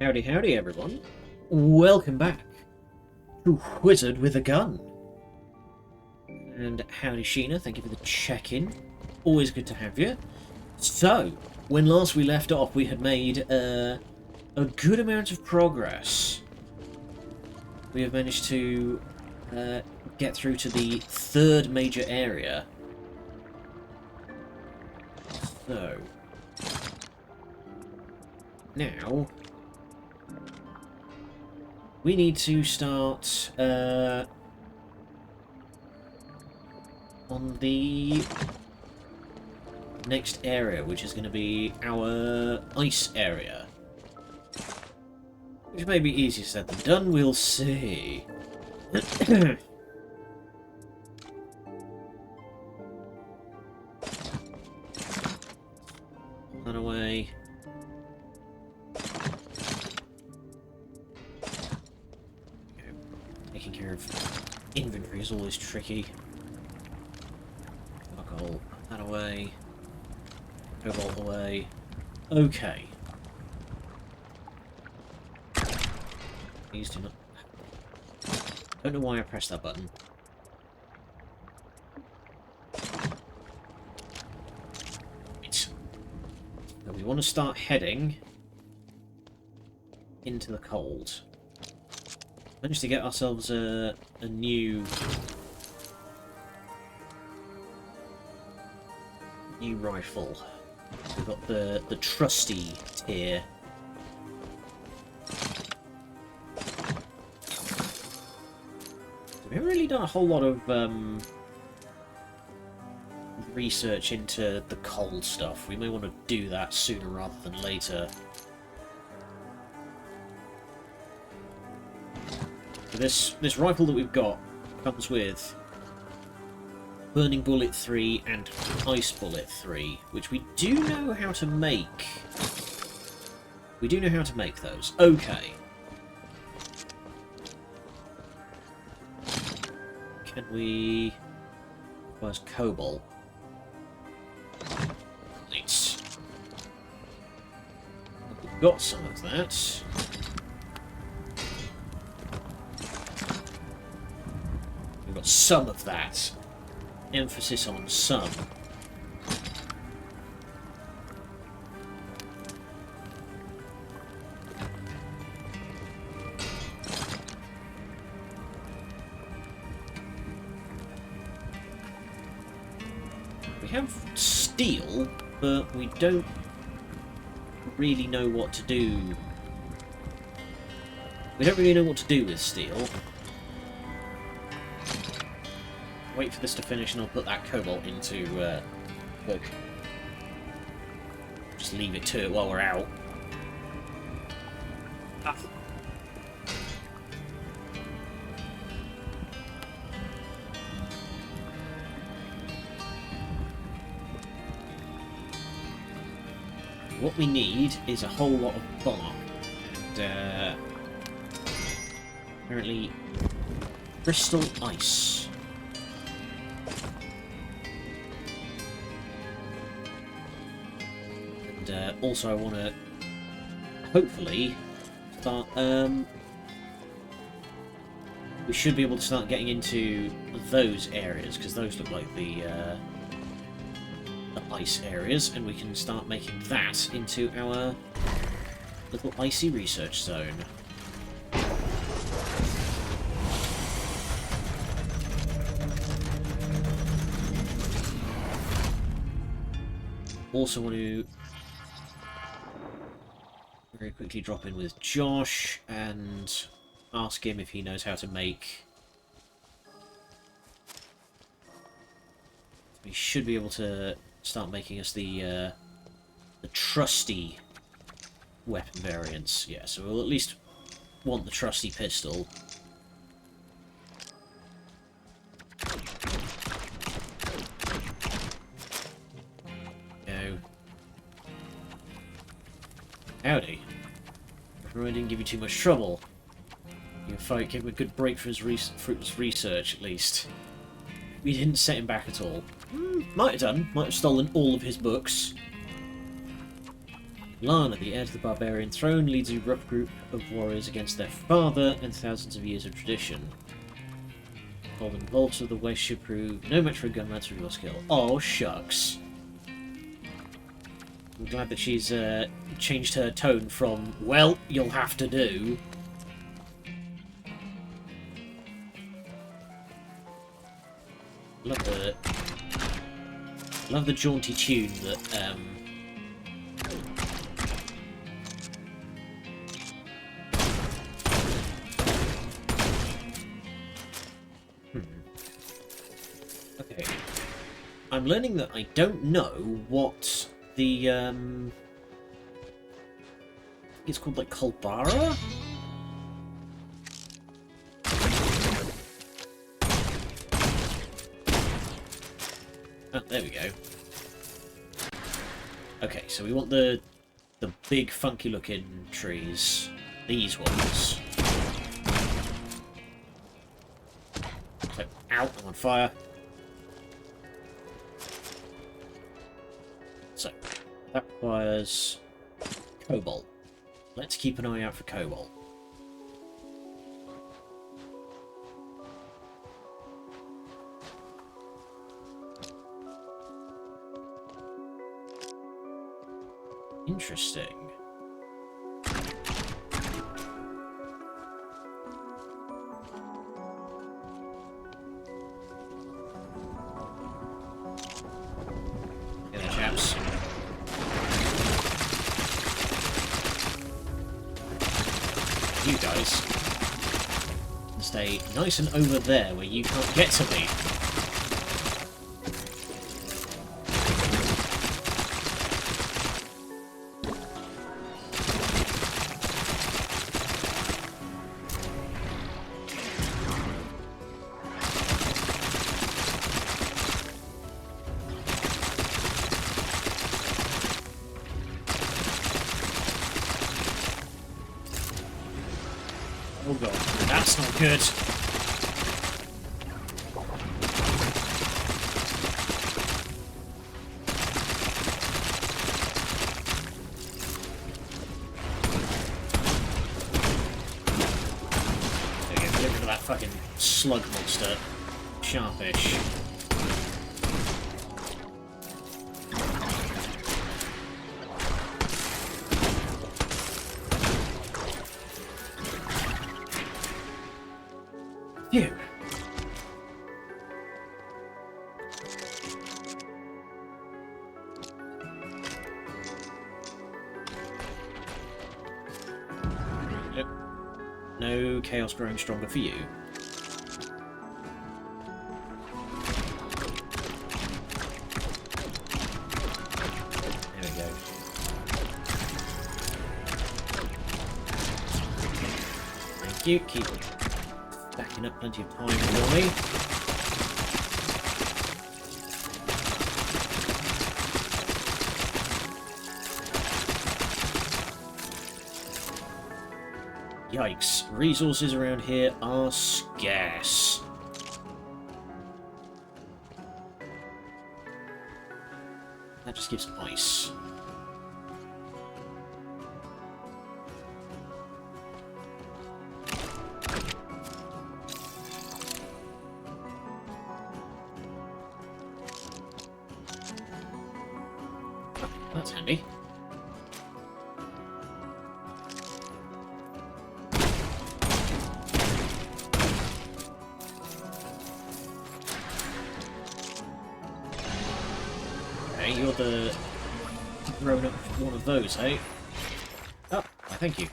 Howdy, howdy, everyone. Welcome back to Wizard with a Gun. And howdy, Sheena. Thank you for the check-in. Always good to have you. So, when last we left off, we had made a good amount of progress. We have managed to get through to the third major area. So, now we need to start on the next area, which is going to be our ice area. Which may be easier said than done, we'll see. That away. Taking care of inventory is always tricky. Alcohol, that away. Cobalt away. Okay. Please do not... Don't know why I pressed that button. Right. So we want to start heading into the cold. Managed to get ourselves a new rifle. We've got the trusty tier. We haven't really done a whole lot of research into the cold stuff. We may want to do that sooner rather than later. This rifle that we've got comes with Burning Bullet 3 and Ice Bullet 3, which we do know how to make. We do know how to make those. Okay. Can we... Where's Cobalt? Right. We've got some of that. We've got some of that. Emphasis on some. We have steel, but we don't really know what to do. We don't really know what to do with steel. Wait for this to finish and I'll put that cobalt into book. Just leave it to it while we're out. Ah. What we need is a whole lot of bark. And apparently crystal ice. Also, I want to hopefully start. We should be able to start getting into those areas because those look like the ice areas, and we can start making that into our little icy research zone. Also, want to very quickly drop in with Josh and ask him if he knows how to make... He should be able to start making us the trusty weapon variants. Yeah, so we'll at least want the trusty pistol. Go. Howdy. I didn't give you too much trouble. You fight, give him a good break for his research, at least. We didn't set him back at all. Might have done. Might have stolen all of his books. Lana, the heir to the barbarian throne, leads a rough group of warriors against their father and thousands of years of tradition. Golden bolts of the West should prove no match for a gunman through your skill. Oh, shucks. I'm glad that she's changed her tone from, well, you'll have to do. Love the jaunty tune that Okay. I'm learning that I don't know what the it's called, like, Kolbara? Oh, there we go. Okay, so we want the big funky looking trees. These ones. So, ow, I'm on fire. So, that requires cobalt. Let's keep an eye out for cobalt. Interesting. Get there, chaps. You guys stay nice and over there where you can't get to me. Oh god, that's not good. There we go, get rid of that fucking slug monster. Sharpish. Phew. Yep. No chaos growing stronger for you. There we go. Thank you. Keep stacking up plenty of time for me. Yikes. Resources around here are scarce. That just gives ice. That's handy. Okay, you're the grown-up one of those, eh? Oh, thank you.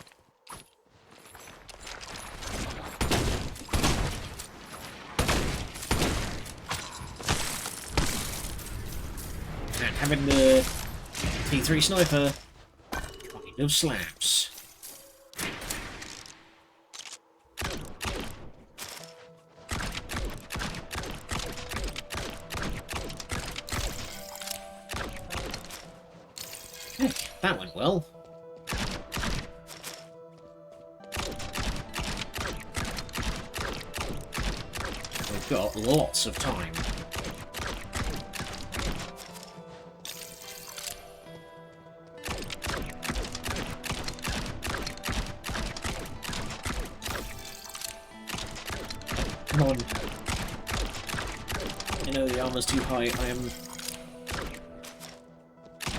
And having the T3 sniper kind of slaps. Heck, that went well. We've got lots of time. come on. You know, the armor's too high. I am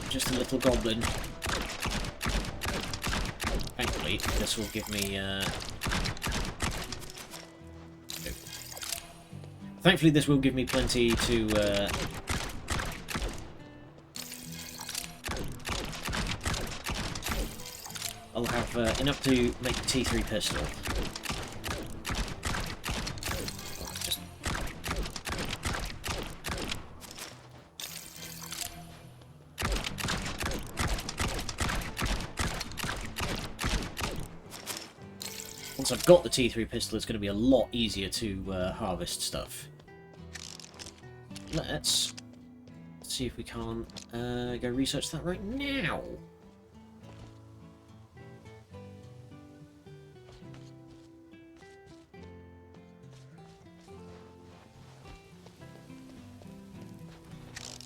just a little goblin. Thankfully, this will give me, Thankfully, this will give me plenty to, I'll have enough to make a T3 pistol. Just... Once I've got the T3 pistol, it's going to be a lot easier to harvest stuff. Let's see if we can't go research that right now.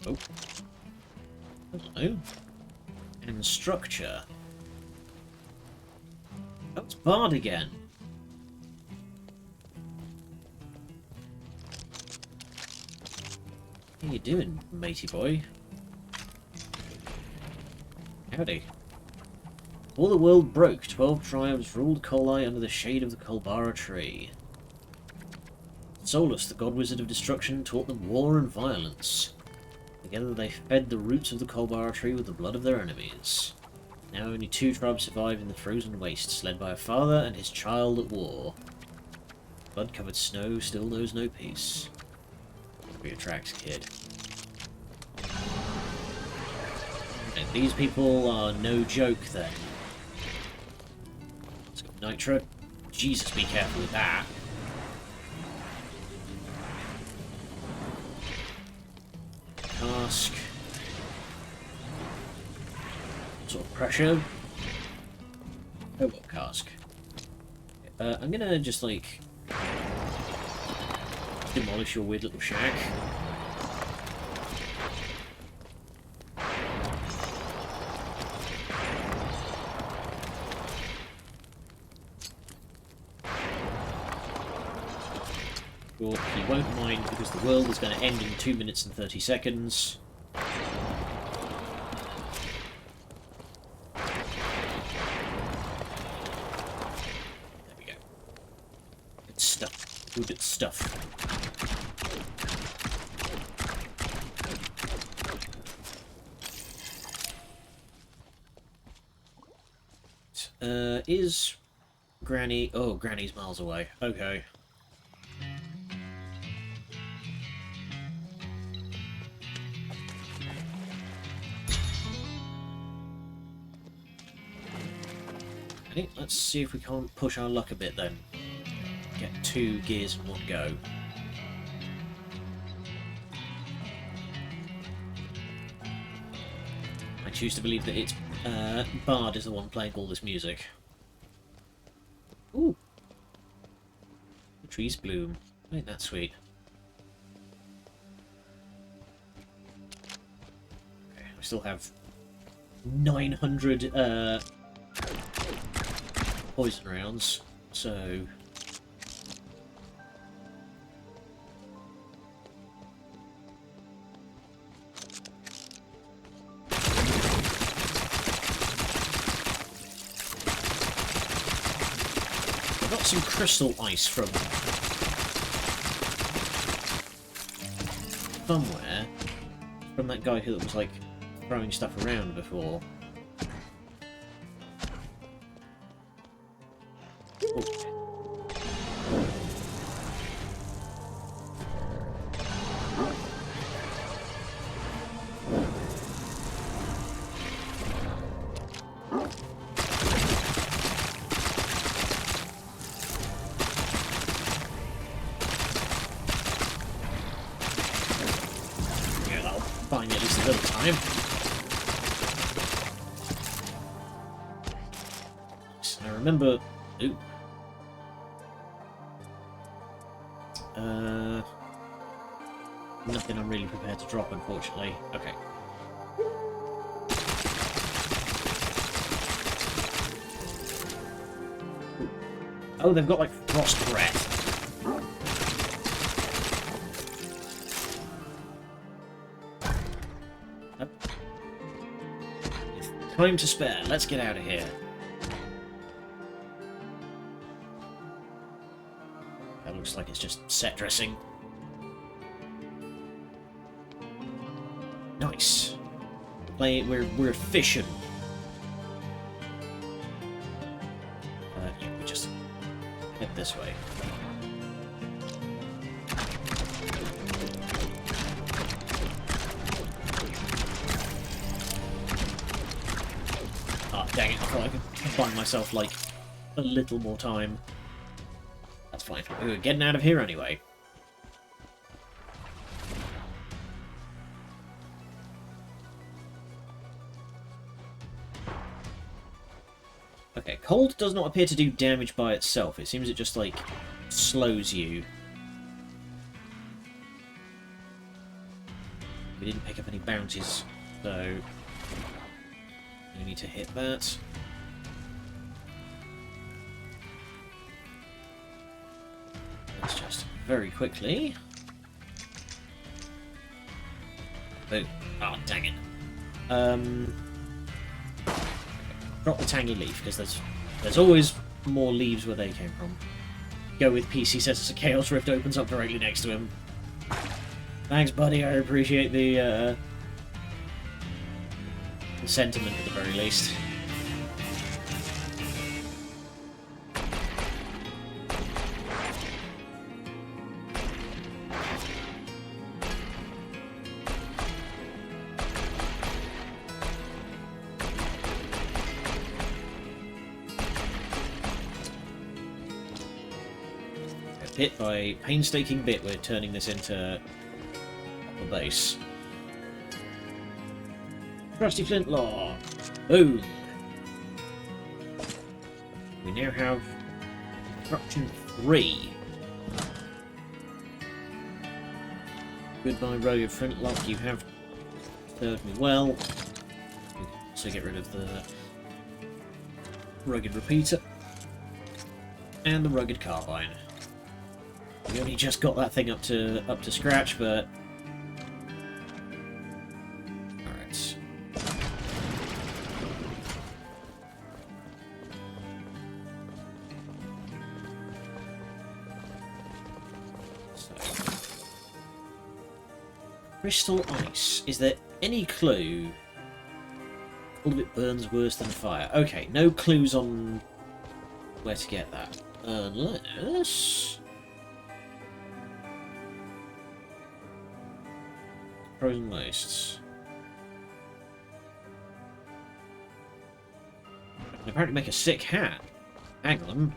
Oh. Hello. And structure. Oh, it's Bard again. How you doing, matey boy? Howdy. Before the world broke, 12 tribes ruled Kolai under the shade of the Kolbara tree. Solus, the god wizard of destruction, taught them war and violence. Together they fed the roots of the Kolbara tree with the blood of their enemies. Now only 2 tribes survive in the frozen wastes, led by a father and his child at war. Blood-covered snow still knows no peace. Be a tracks kid. And these people are no joke then. Let's go nitro. Jesus, be careful with that. Cask. Sort of pressure. Oh, what cask? I'm gonna just like demolish your weird little shack. Sure, he won't mind because the world is going to end in 2 minutes and 30 seconds. There we go. Good stuff. Good stuff. Is Granny... Oh, Granny's miles away. Okay. Okay, let's see if we can't push our luck a bit then. Get 2 gears in one go. I choose to believe that it's Bard is the one playing all this music. Ooh. The trees bloom. Ain't that sweet? Okay, I still have 900 poison rounds, so... I got some crystal ice from somewhere, from that guy who was like throwing stuff around before. Fine, at least a little time. I remember... Ooh. Nothing I'm really prepared to drop, unfortunately. Okay. Oh, they've got, like, frost breath. time to spare. Let's get out of here. That looks like it's just set dressing. Nice. We're efficient. Yeah, we just head this way. Ah, dang it! I thought I could buy myself like a little more time. That's fine. We were getting out of here anyway. Okay, cold does not appear to do damage by itself. It seems it just, like, slows you. We didn't pick up any bounties, so we need to hit that. Let's just very quickly. Boom. Oh, dang it. Drop the tangy leaf, because there's always more leaves where they came from. Go with PC says it's a Chaos Rift opens up directly next to him. Thanks, buddy. I appreciate the sentiment at the very least. Bit by painstaking bit, we're turning this into upper base. Trusty flintlock. Boom. We now have infarction 3. Goodbye, rugged flintlock. You have served me well. We can also get rid of the rugged repeater and the rugged carbine. We only just got that thing up to scratch, but all right. So, crystal ice. Is there any clue? All of it burns worse than fire. Okay, no clues on where to get that, unless. Frozen wastes. I can apparently make a sick hat. Hang on.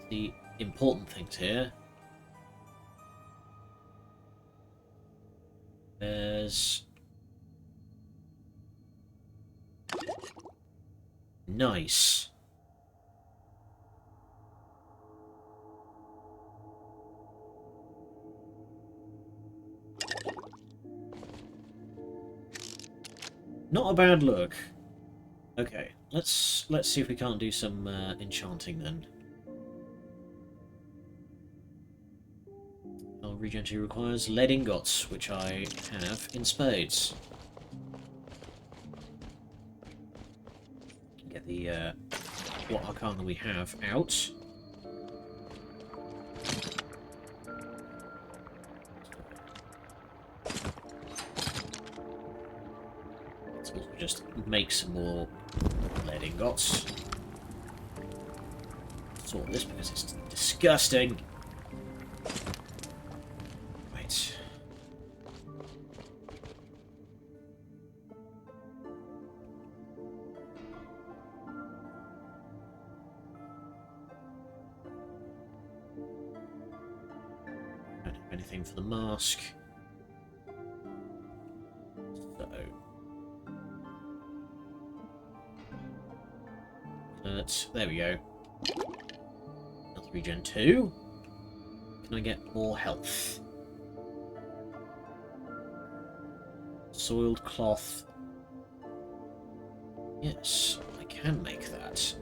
The important things here. There's... Nice. Not a bad look. Okay, let's see if we can't do some enchanting then. Our regen 2 requires lead ingots, which I have in spades. Get the what arcana we have out. Just make some more lead ingots. Sort this because it's disgusting. Right. Don't have anything for the mask. There we go. Another regen 2. Can I get more health? Soiled cloth. Yes, I can make that. Soiled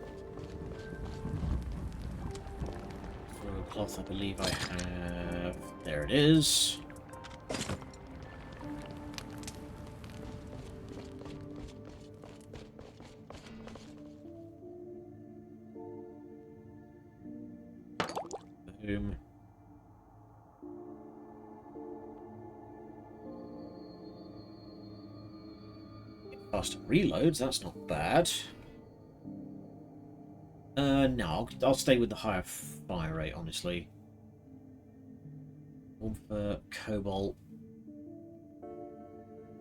cloth, I believe I have. There it is. Boom. Faster reloads, that's not bad. No, I'll stay with the higher fire rate, honestly. One for cobalt.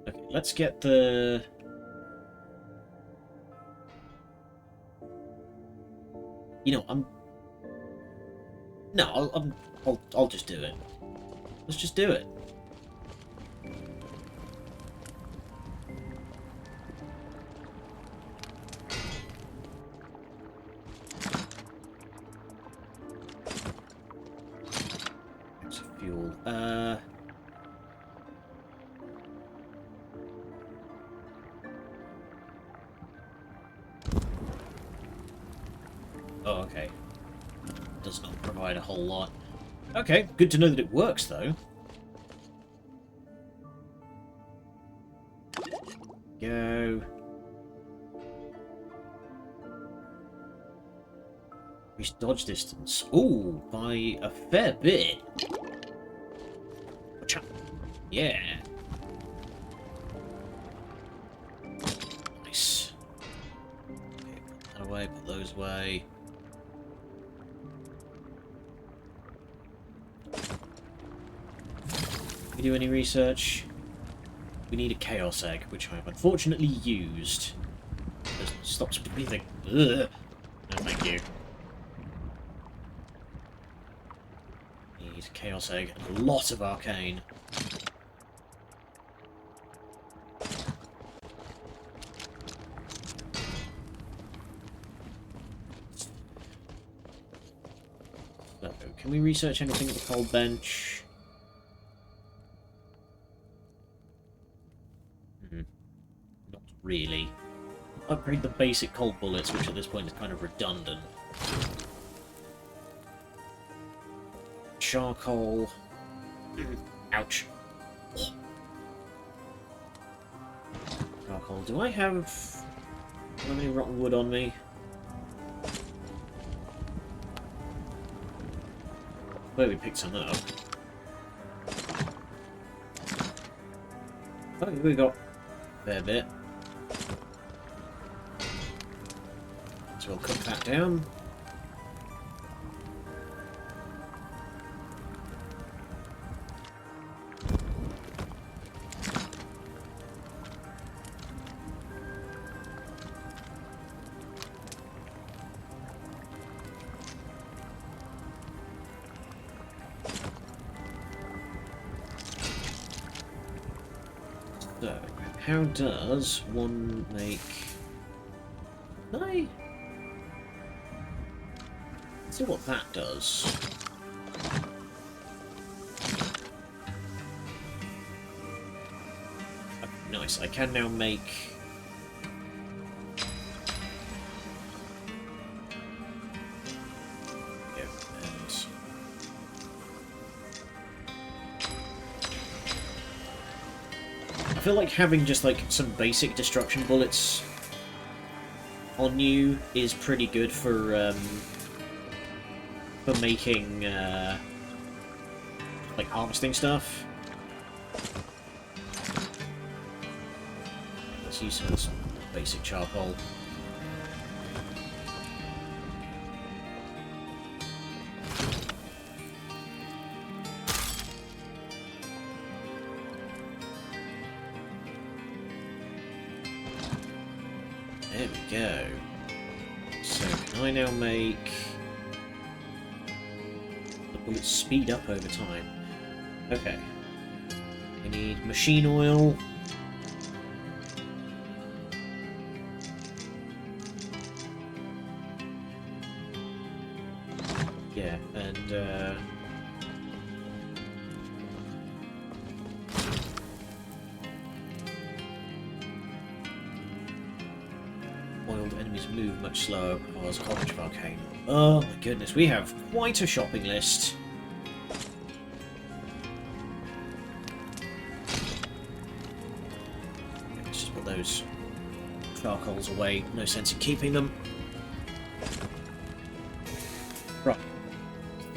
Okay, let's get the... You know, No, I'll just do it. Let's just do it. It's fuel. Oh, okay. Does not provide a whole lot. Okay, good to know that it works, though. Go. Increase dodge distance. Ooh, by a fair bit. Yeah. Nice. Okay, put that away, put those away. We do any research? We need a chaos egg, which I have unfortunately used. It stops breathing. Ugh. No, thank you. Need a chaos egg and a lot of arcane. So, can we research anything at the cold bench? Not really. Upgrade the basic cold bullets, which at this point is kind of redundant. Charcoal. Ouch. Charcoal. Do I have any rotten wood on me? Where we picked some up. Oh, we got a fair bit. So we'll cook that down. So, how does one make... Let's see what that does. Okay, nice, I can now make... I feel like having just like some basic destruction bullets on you is pretty good for making like harvesting stuff. Let's use some basic charcoal. There we go. So, can I now make the bullets speed up over time? Okay. We need machine oil. Yeah, and oiled enemies move much slower because College of Arcane. Oh my goodness, we have quite a shopping list. Let's just put those charcoals away. No sense in keeping them. Right.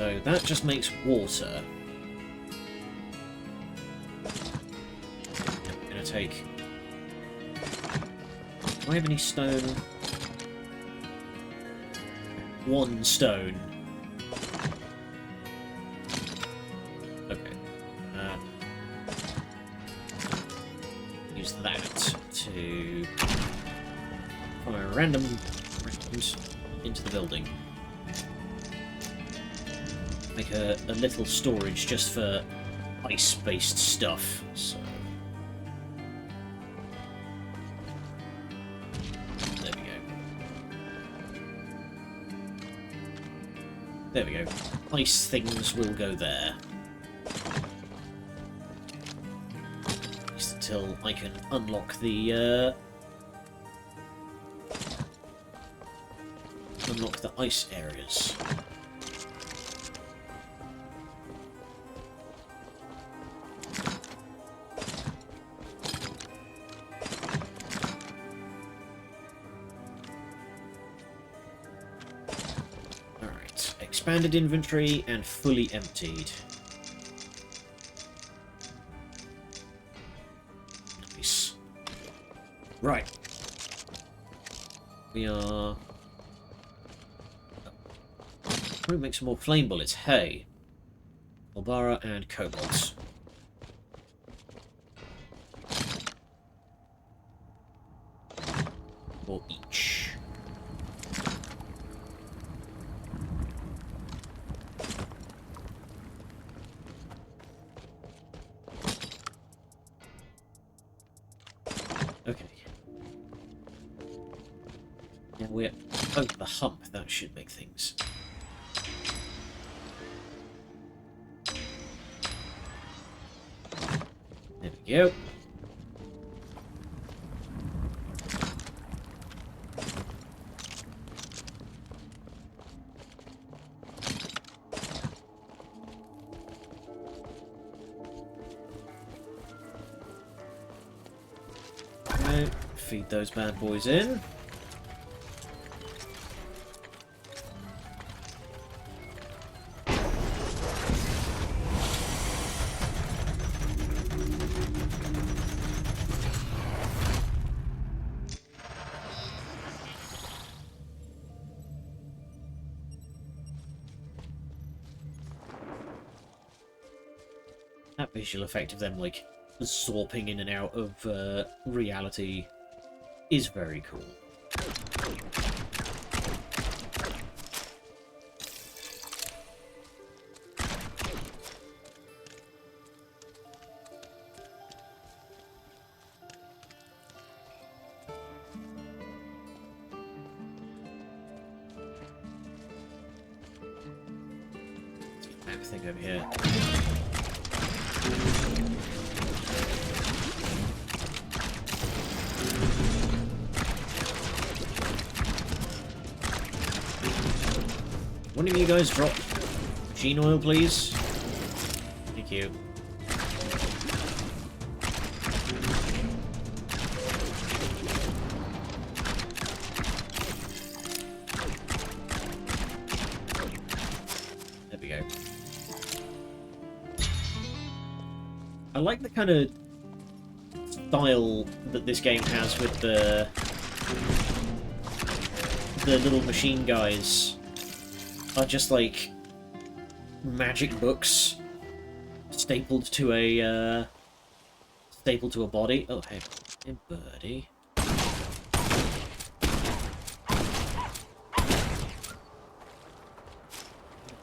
So that just makes water. I'm going to take... Do I have any stone? 1 stone. Okay. Use that to fire random rounds into the building. Make a little storage just for ice-based stuff. So there we go. There we go. Ice things will go there. At least until I can unlock the ice areas. Alright, expanded inventory and fully emptied. Nice. Right. We are... Probably make some more flame bullets. Hay, Albara, and cobalt. For each. Okay. Now we're over the hump. That should make things. There we go. Okay, feed those bad boys in. That visual effect of them, like, zorping in and out of reality is very cool. Everything over here. One of you guys drop machine oil, please? Thank you. There we go. I like the kind of style that this game has with the little machine guys. Are just like magic books stapled to a body. Oh hey, hey birdie.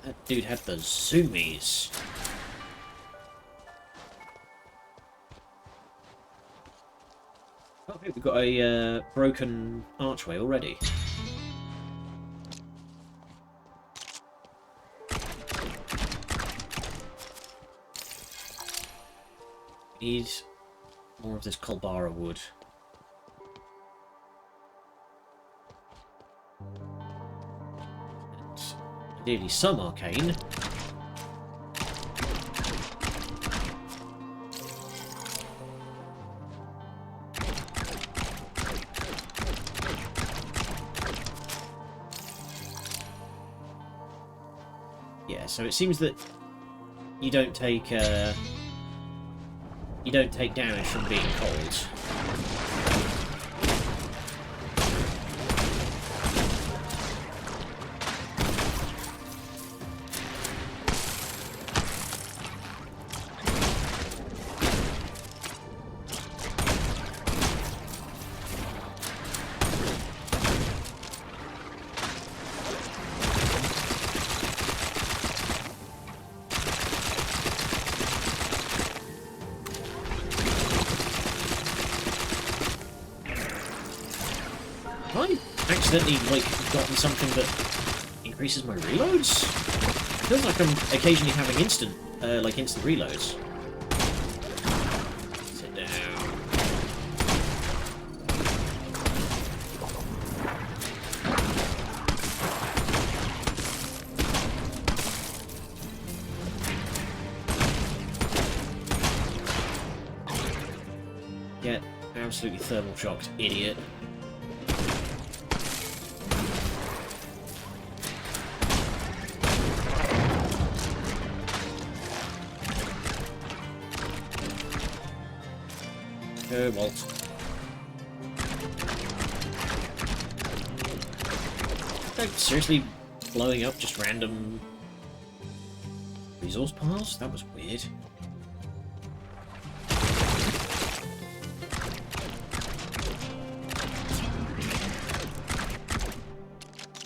That dude had the zoomies. Oh hey, we've got a broken archway already. Need more of this Colbara wood. And ideally some arcane. Yeah, so it seems that you don't take damage from being cold. Have I accidentally, like, gotten something that increases my reloads? It feels like I'm occasionally having instant reloads. Sit down. Get absolutely thermal shocked, idiot. Walt. Like, seriously blowing up just random resource piles? That was weird.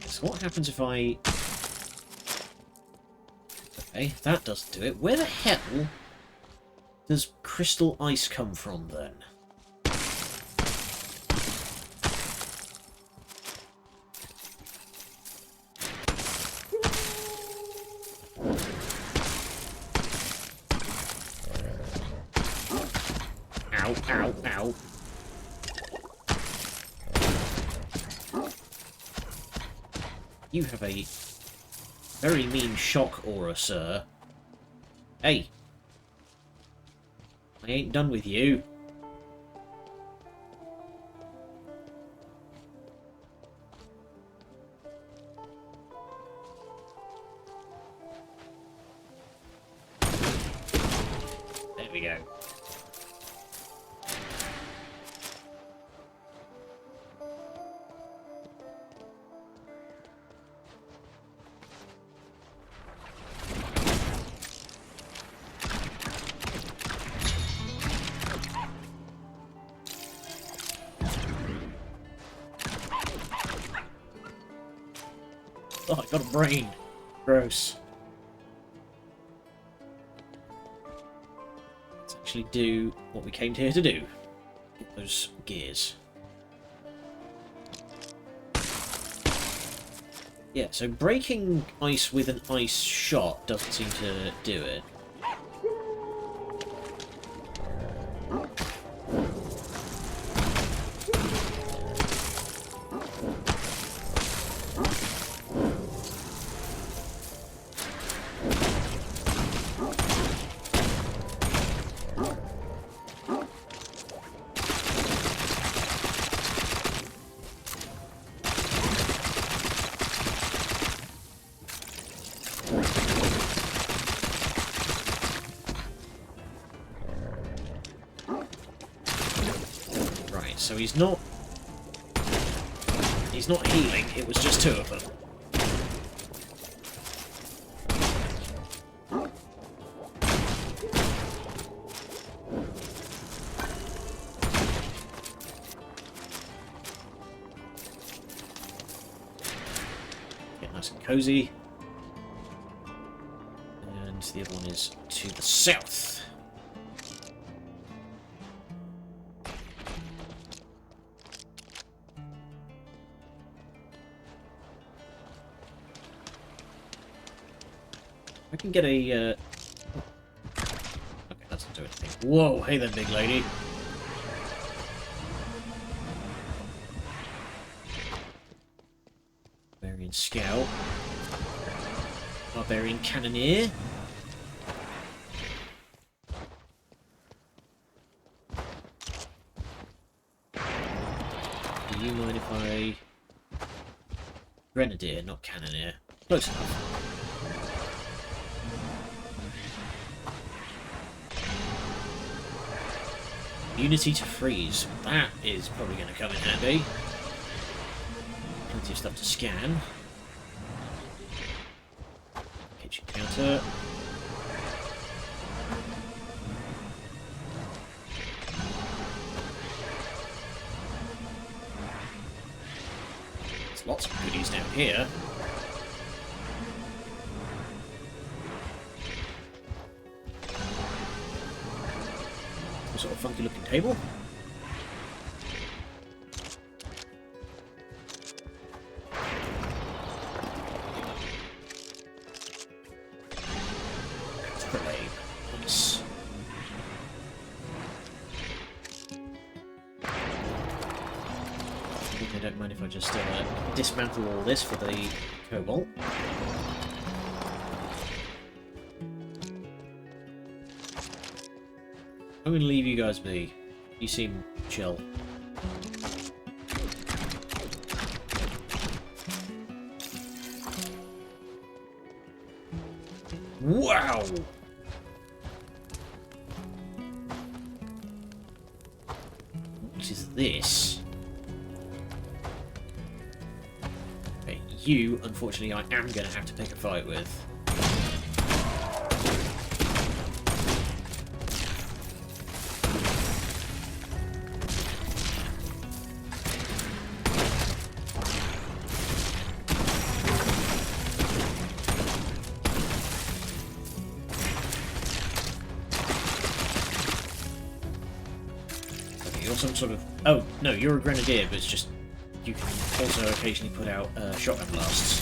So what happens if I... Okay, that doesn't do it. Where the hell does crystal ice come from, then? Ow, ow, ow. You have a very mean shock aura, sir. Hey. I ain't done with you. There we go. Oh, I got a brain. Gross. Let's actually do what we came here to do. Get those gears. Yeah, so breaking ice with an ice shot doesn't seem to do it. So he's not healing, it was just two of them. Get nice and cozy. And the other one is to the south. I can get a, Okay, that doesn't do anything. Whoa, hey there, big lady. Barbarian Scout. Barbarian Cannoneer. Do you mind if I... Grenadier, not Cannoneer. Close enough. Unity to freeze. That is probably going to come in handy. Plenty of stuff to scan. Kitchen counter. There's lots of goodies down here. Some sort of funky looking table. Nice. I think they don't mind if I just dismantle all this for the cobalt. I'm going to leave you guys be. You seem chill. Wow! What is this? Okay, you, unfortunately, I am going to have to pick a fight with. Some sort of... Oh, no, you're a grenadier, but it's just... You can also occasionally put out shotgun blasts.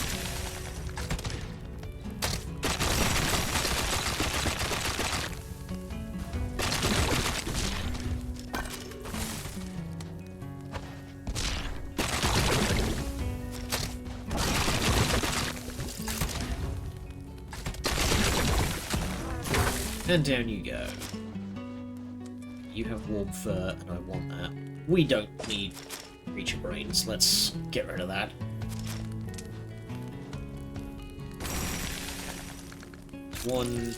And down you go. You have warm fur, and I want that. We don't need creature brains. Let's get rid of that. One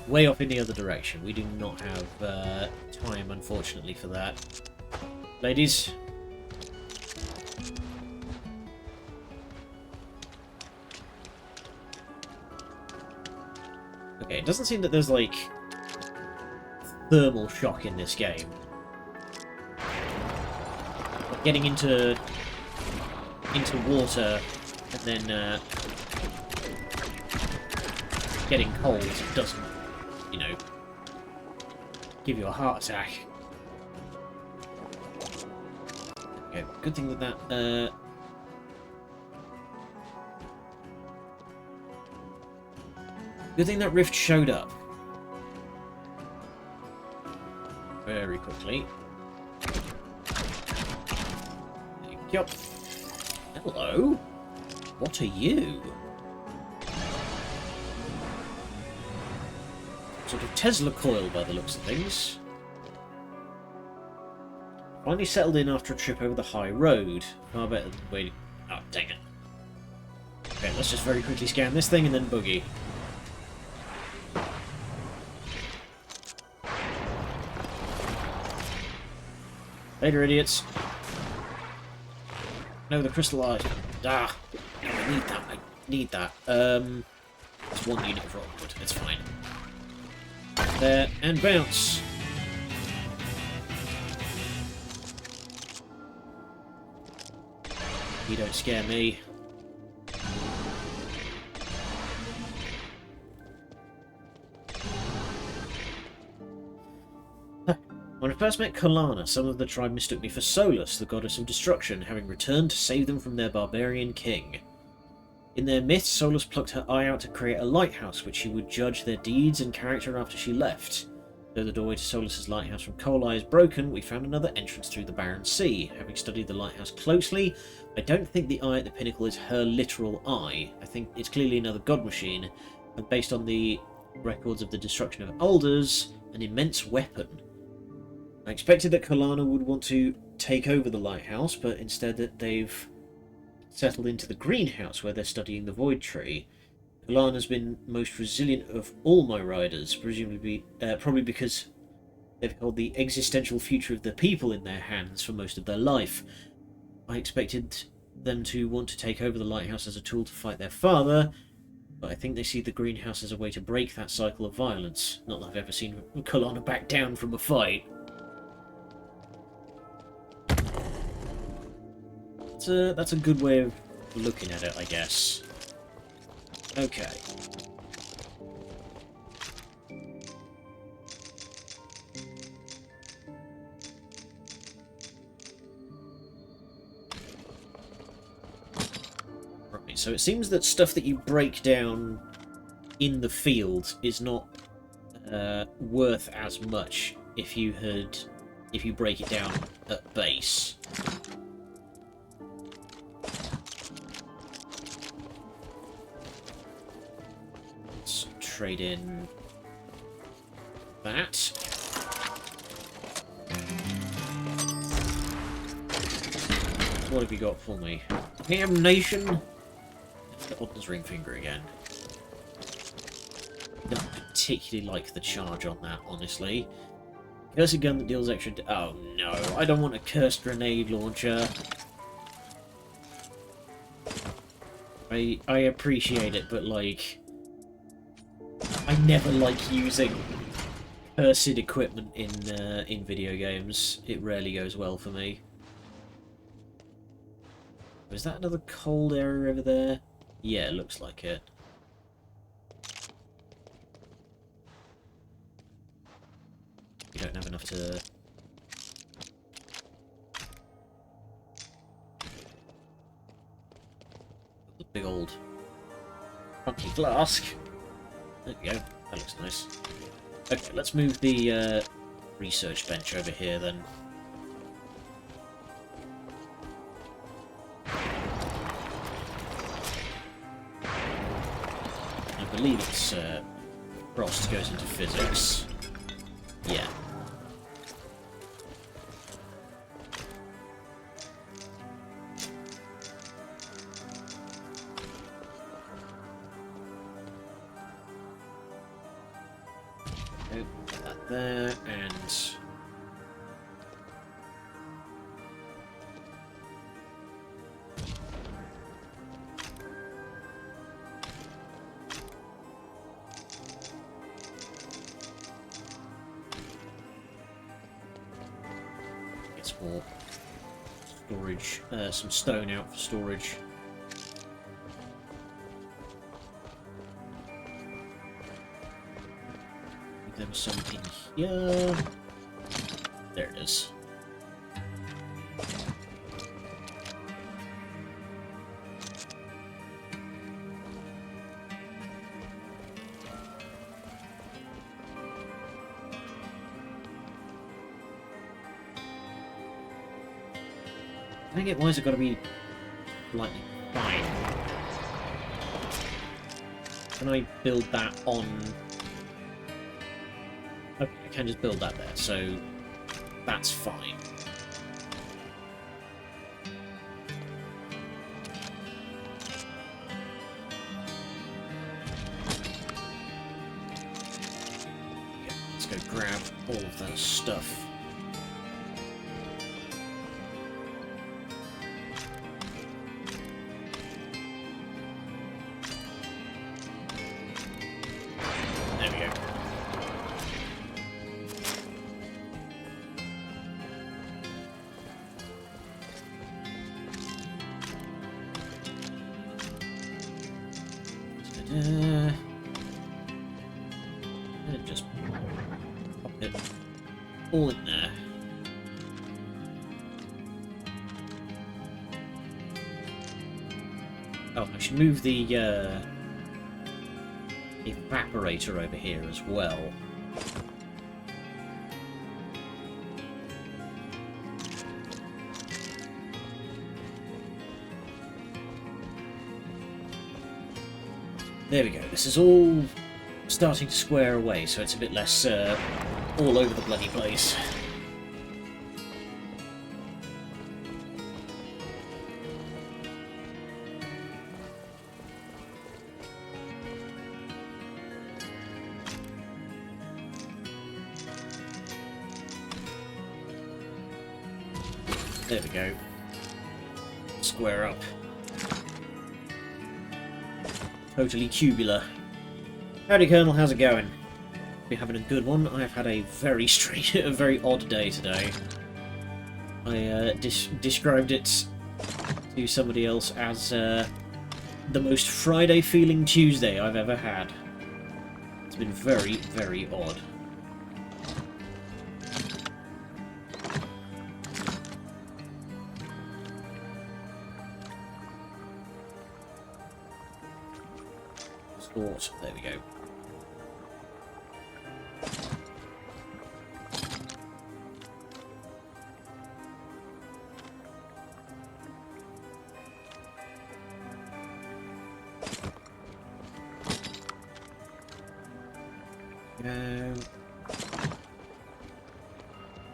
way off in the other direction. We do not have time, unfortunately, for that. Ladies? Okay, it doesn't seem that there's, like, thermal shock in this game. Getting into water and then getting cold doesn't, you know, give you a heart attack. Okay, good thing that good thing that rift showed up very quickly. There you go. Hello. What are you? Sort of Tesla coil by the looks of things. Finally settled in after a trip over the high road. Far better than waiting. Oh, dang it. Okay, let's just very quickly scan this thing and then boogie. Later, idiots. No, the crystallized. Ah, I need that. I need that. It's one unit of rockwood. It's fine. There and bounce. You don't scare me. When I first met Kalana, some of the tribe mistook me for Solus, the goddess of destruction, having returned to save them from their barbarian king. In their myth, Solus plucked her eye out to create a lighthouse, which she would judge their deeds and character after she left. Though the doorway to Solus's lighthouse from Coal Eye is broken, we found another entrance through the barren sea. Having studied the lighthouse closely, I don't think the eye at the pinnacle is her literal eye. I think it's clearly another god machine, and based on the records of the destruction of Alders, an immense weapon. I expected that Kalana would want to take over the lighthouse, but instead that they've settled into the greenhouse where they're studying the Void Tree. Kalana's been most resilient of all my riders, presumably probably because They've held the existential future of the people in their hands for most of their life. I expected them to want to take over the lighthouse as a tool to fight their father, but I think they see the greenhouse as a way to break that cycle of violence. Not that I've ever seen Colonna back down from a fight. That's a good way of looking at it, I guess. Okay. Right, so it seems that stuff that you break down in the field is not worth as much if you break it down at base. Let's trade in that. What have you got for me? Damnation! The Odin's ring finger again. Don't particularly like the charge on that, honestly. Cursed gun that deals extra... Oh no, I don't want a cursed grenade launcher. I appreciate it, but like... I never like using cursed equipment in video games. It rarely goes well for me. Is that another cold area over there? Yeah, it looks like it. You don't have enough to... The big old funky flask. There we go. That looks nice. Okay, let's move the research bench over here then. I believe it's Frost goes into physics. Yeah. Put that there, and get some more storage, some stone out for storage. There was some in here. There it is. Dang it, why has it got to be lightning? Fine. Can I build that on... Okay, I can just build that there, so that's fine. Okay, let's go grab all of that stuff. There we go. And just pop it all in there. Oh, I should move the evaporator over here as well. There we go. This is all starting to square away, so it's a bit less all over the bloody place. There we go. Square up. Totally tubular. Howdy, Colonel. How's it going? Been having a good one. I've had a very strange, a very odd day today. I described it to somebody else as the most Friday-feeling Tuesday I've ever had. It's been very, very odd. Sport. There we go.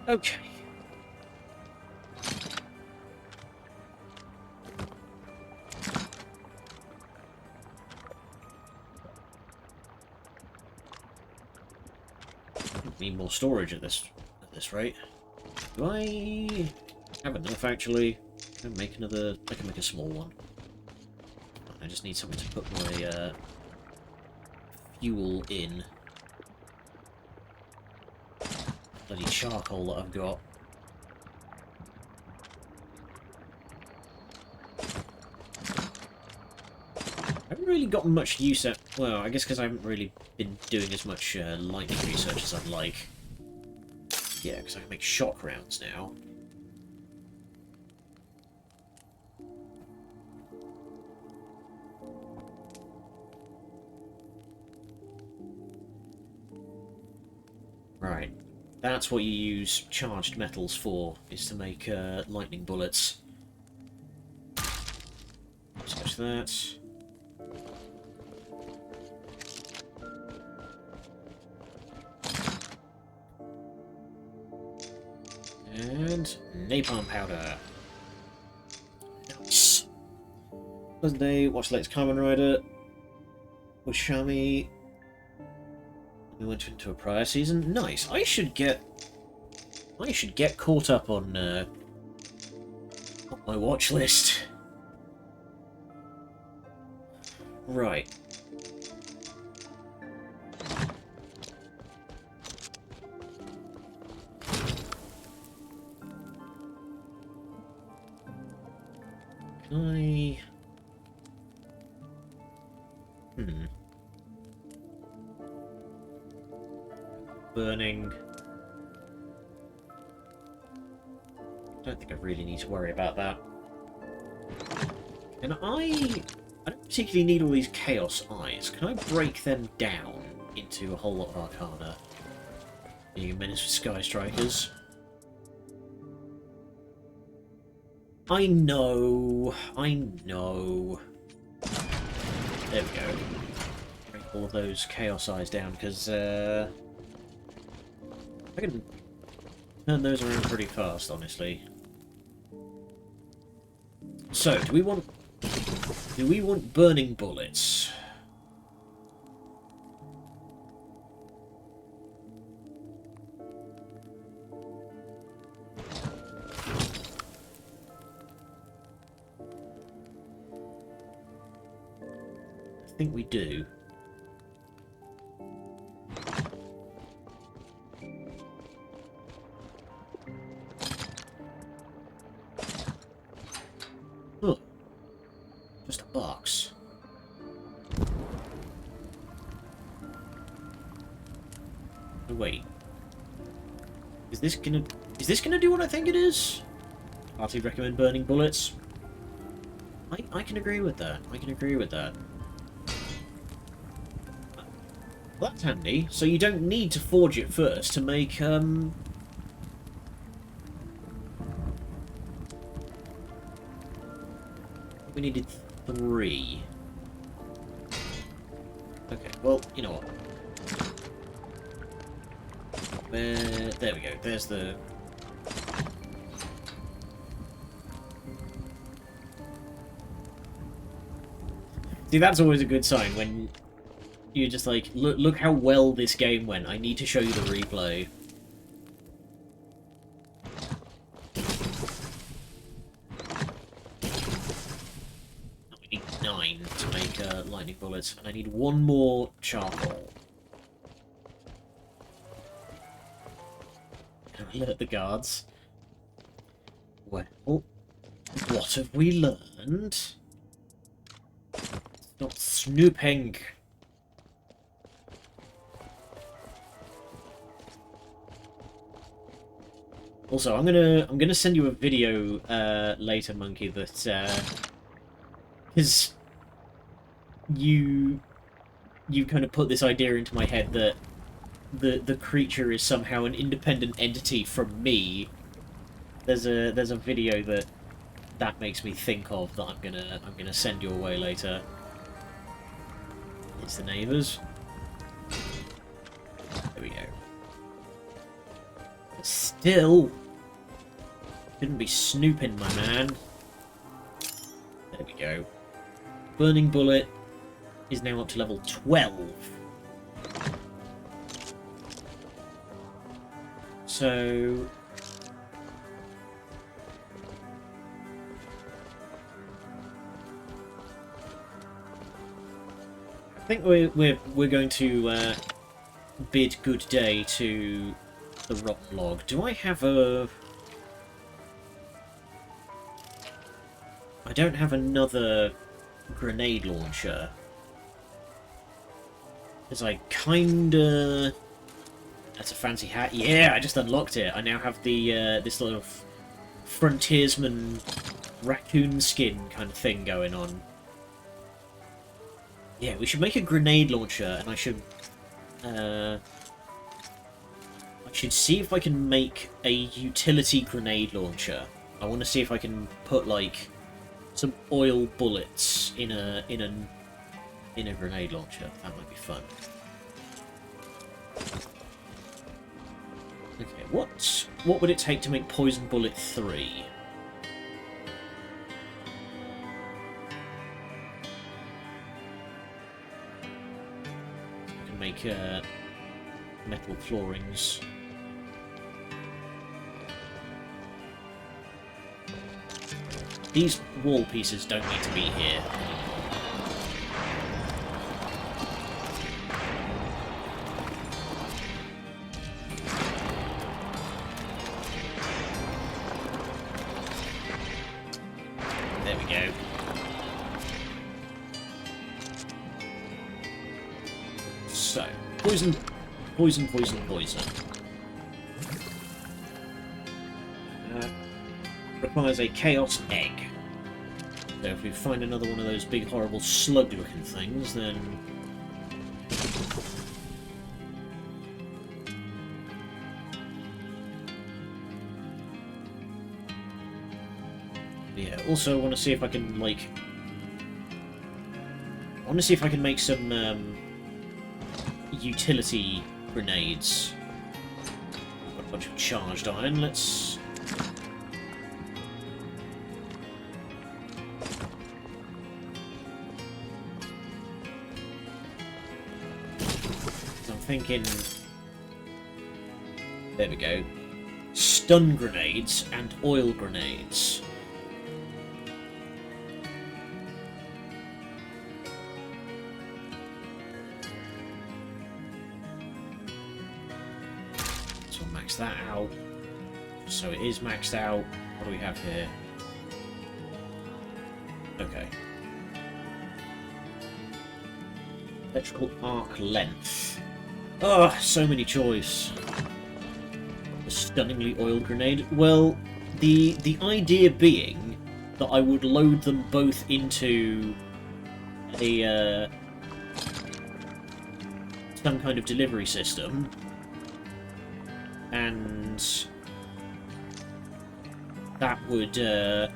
Okay. Need more storage at this rate. Do I have enough actually? I can make another. I can make a small one. I just need something to put my fuel in. Bloody charcoal that I've got. I haven't really gotten much use at. Well, I guess because I haven't really been doing as much lightning research as I'd like. Yeah, because I can make shock rounds now. Right. That's what you use charged metals for, is to make lightning bullets. Switch that. And napalm powder. Nice. Pleasant day. Watch the latest Kamen Rider with Shami. We went into a prior season. Nice. I should get caught up on my watch list. Right. Can I... Burning. I don't think I really need to worry about that. And I don't particularly need all these Chaos Eyes. Can I break them down into a whole lot of Arcana? Being a menace with Sky Strikers. I know. There we go. Break all of those Chaos Eyes down, because I can turn those around pretty fast, honestly. So, do we want burning bullets? I think we do. Oh, just a box. Oh, wait. Is this gonna do what I think it is? Heartily recommend burning bullets. I can agree with that. I can agree with that. Well, that's handy. So you don't need to forge it first to make we needed 3. Okay, well, you know what? There we go. There's the... See, that's always a good sign when you're just like, look how well this game went. I need to show you the replay. 9 to make lightning bullets, and I need 1 more charcoal. Alert the guards. Well, what have we learned? Stop snooping. Also, I'm gonna send you a video later, Monkey, that because you kind of put this idea into my head that the creature is somehow an independent entity from me. There's a video that makes me think of that I'm gonna send your way later. It's the neighbours. There we go. But still, shouldn't be snooping, my man. There we go. Burning bullet is now up to level 12. So I think we're going to bid good day to the rotten log. Do I have a? I don't have another grenade launcher. Because I kinda. That's a fancy hat. Yeah, I just unlocked it. I now have the this sort of frontiersman raccoon skin kind of thing going on. Yeah, we should make a grenade launcher, and I should see if I can make a utility grenade launcher. I want to see if I can put like some oil bullets in a grenade launcher. That might be fun. Okay, what would it take to make poison bullet 3? I can make metal floorings. These wall pieces don't need to be here anymore. There we go. So, poison, poison, poison, poison. Requires a chaos egg. So if we find another one of those big horrible slug-looking things, then... Yeah, also I want to see if I can, like... I want to see if I can make some, utility grenades. Got a bunch of charged iron, let's... Thinking, there we go, stun grenades and oil grenades. So I'll max that out. So it is maxed out. What do we have here? Okay. Electrical arc length. Oh, so many choice. A stunningly oiled grenade. Well, the idea being that I would load them both into a some kind of delivery system, and that would there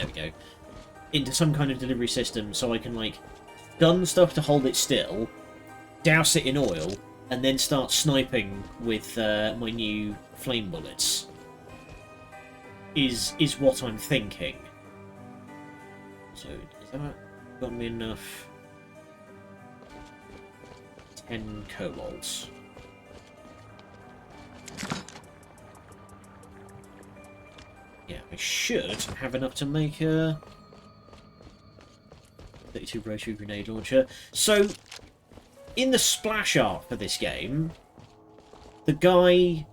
we go, into some kind of delivery system, so I can like stun stuff to hold it still, douse it in oil, and then start sniping with my new flame bullets. Is what I'm thinking. So, is that got me enough? 10 kobolds. Yeah, I should have enough to make a 32 rotary grenade launcher. So, in the splash art for this game, the guy...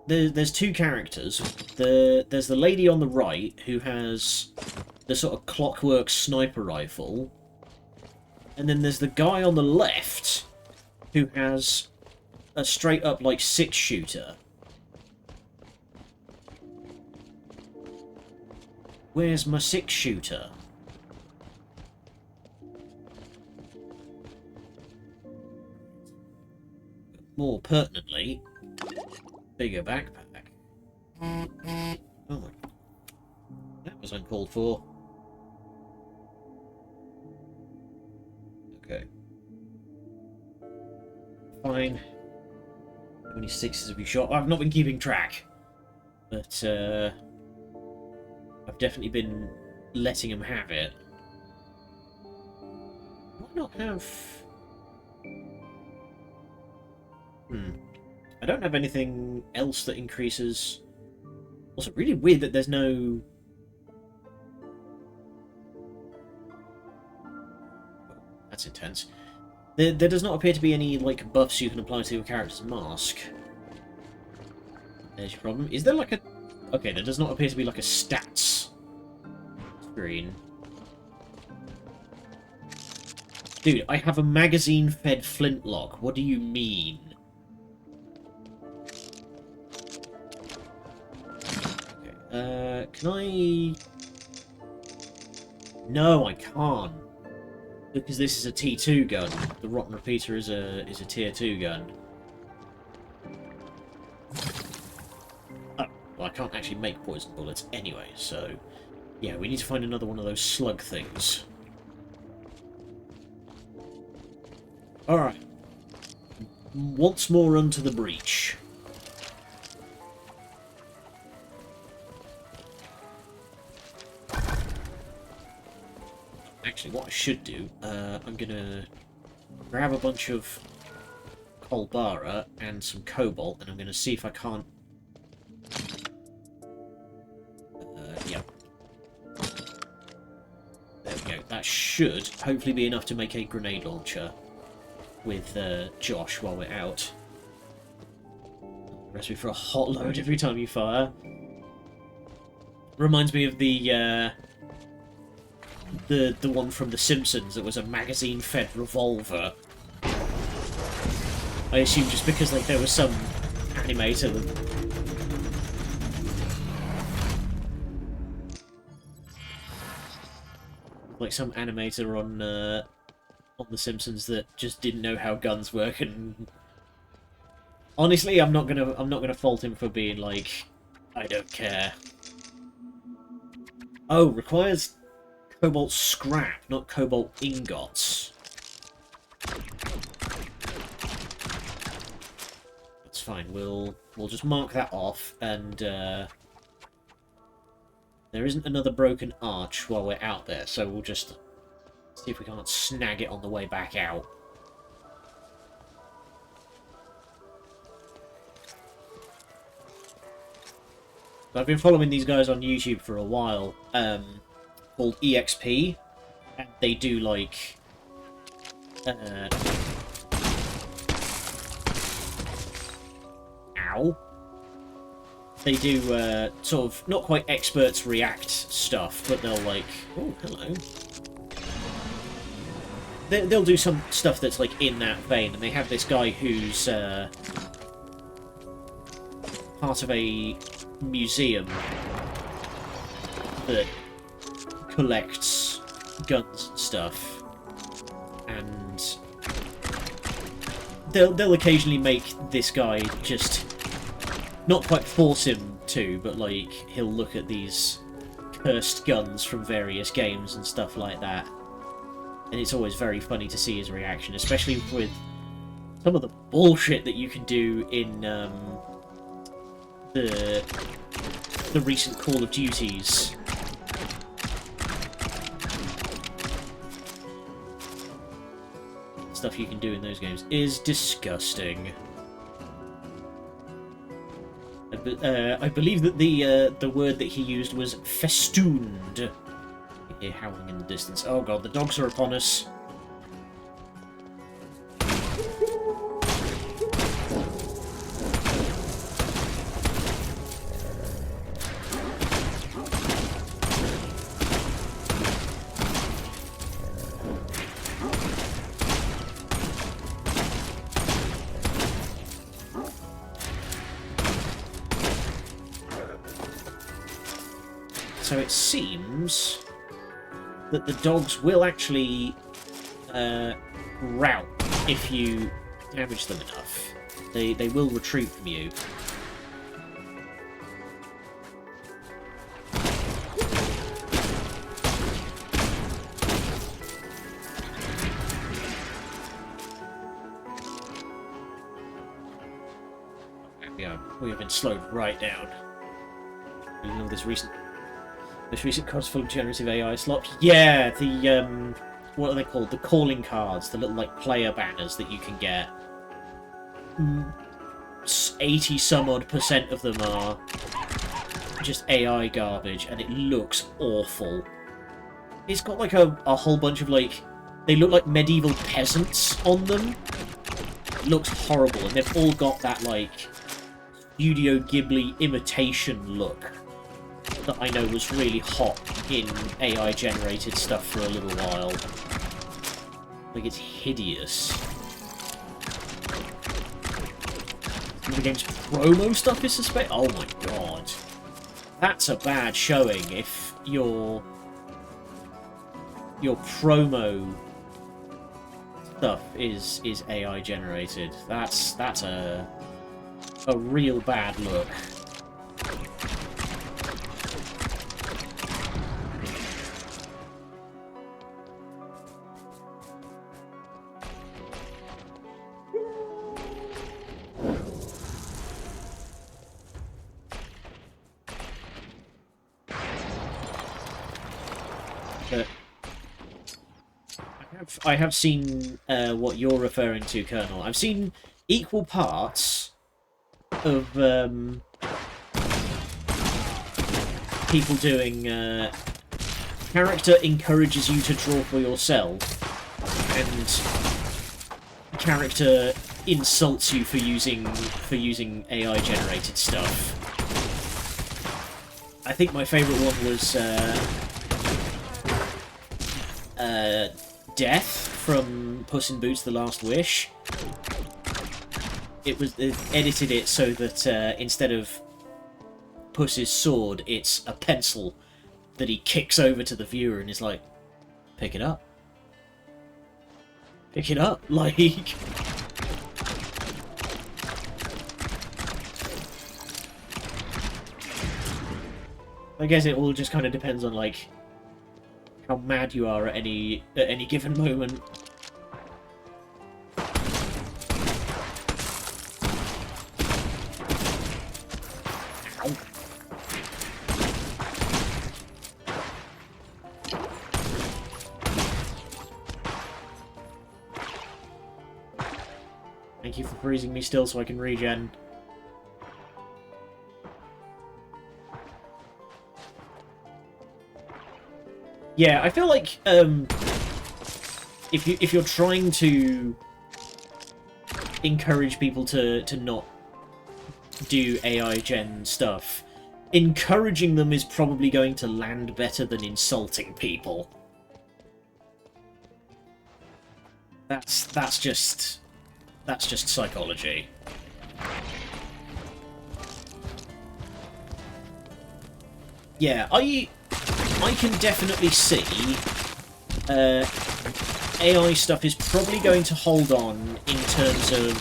There's two characters. There's the lady on the right who has the sort of clockwork sniper rifle. And then there's the guy on the left who has a straight up, like, six-shooter. Where's my six-shooter? More pertinently, bigger backpack. Oh my... That was uncalled for. Okay. Fine. How many sixes have we shot? I've not been keeping track. But, I've definitely been letting him have it. Why not have... I don't have anything else that increases... Also, really weird that there's no... That's intense. There does not appear to be any, like, buffs you can apply to your character's mask. There's your problem. Is there, like, a... Okay, there does not appear to be, like, a stats screen. Dude, I have a magazine-fed flintlock. What do you mean? Okay, can I... No, I can't. Because this is a T2 gun. The Rotten Repeater is a tier 2 gun. Oh, well, I can't actually make poison bullets anyway, so... Yeah, we need to find another one of those slug things. Alright. Once more run to the breach. Actually, what I should do, I'm gonna grab a bunch of Colbara and some cobalt, and I'm gonna see if I can't... yeah. There we go. That should hopefully be enough to make a grenade launcher with Josh while we're out. Recipe for a hot load every time you fire. Reminds me of the one from The Simpsons that was a magazine-fed revolver. I assume just because, like, there was some animator that... Like, some animator on The Simpsons that just didn't know how guns work, and... Honestly, I'm not gonna fault him for being like, I don't care. Oh, requires cobalt scrap, not cobalt ingots. That's fine. We'll just mark that off, and there isn't another broken arch while we're out there, so we'll just see if we can't snag it on the way back out. I've been following these guys on YouTube for a while, called EXP, and they do, like, ow. They do, sort of, not quite experts react stuff, but they'll, like, oh, hello. They'll do some stuff that's, like, in that vein, and they have this guy who's, part of a museum that collects guns and stuff, and they'll occasionally make this guy just not quite force him to, but like he'll look at these cursed guns from various games and stuff like that, and it's always very funny to see his reaction, especially with some of the bullshit that you can do in the recent Call of Duties. Stuff you can do in those games is disgusting. I believe that the word that he used was festooned. You hear howling in the distance. Oh god, the dogs are upon us. So it seems that the dogs will actually rout if you damage them enough. They will retreat from you. Yeah, we have been slowed right down. You know, this recent cards full of generative AI slots. Yeah, the what are they called? The calling cards, the little like player banners that you can get. 80 some odd % of them are just AI garbage, and it looks awful. It's got like a whole bunch of like, they look like medieval peasants on them. It looks horrible, and they've all got that like Studio Ghibli imitation look that I know was really hot in AI-generated stuff for a little while. Like, it's hideous. The game's promo stuff is suspect. Oh my god. That's a bad showing if your promo stuff is AI-generated. That's a real bad look. I have seen what you're referring to, Colonel. I've seen equal parts of people doing character encourages you to draw for yourself, and character insults you for using AI generated stuff. I think my favourite one was Death from Puss in Boots: The Last Wish. It edited it so that instead of Puss's sword, it's a pencil that he kicks over to the viewer and is like, pick it up. Pick it up, like... I guess it all just kind of depends on, like, how mad you are at any given moment. Ow. Thank you for freezing me still so I can regen. Yeah, I feel like if you're trying to encourage people to not do AI gen stuff, encouraging them is probably going to land better than insulting people. That's just psychology. Yeah, I can definitely see AI stuff is probably going to hold on in terms of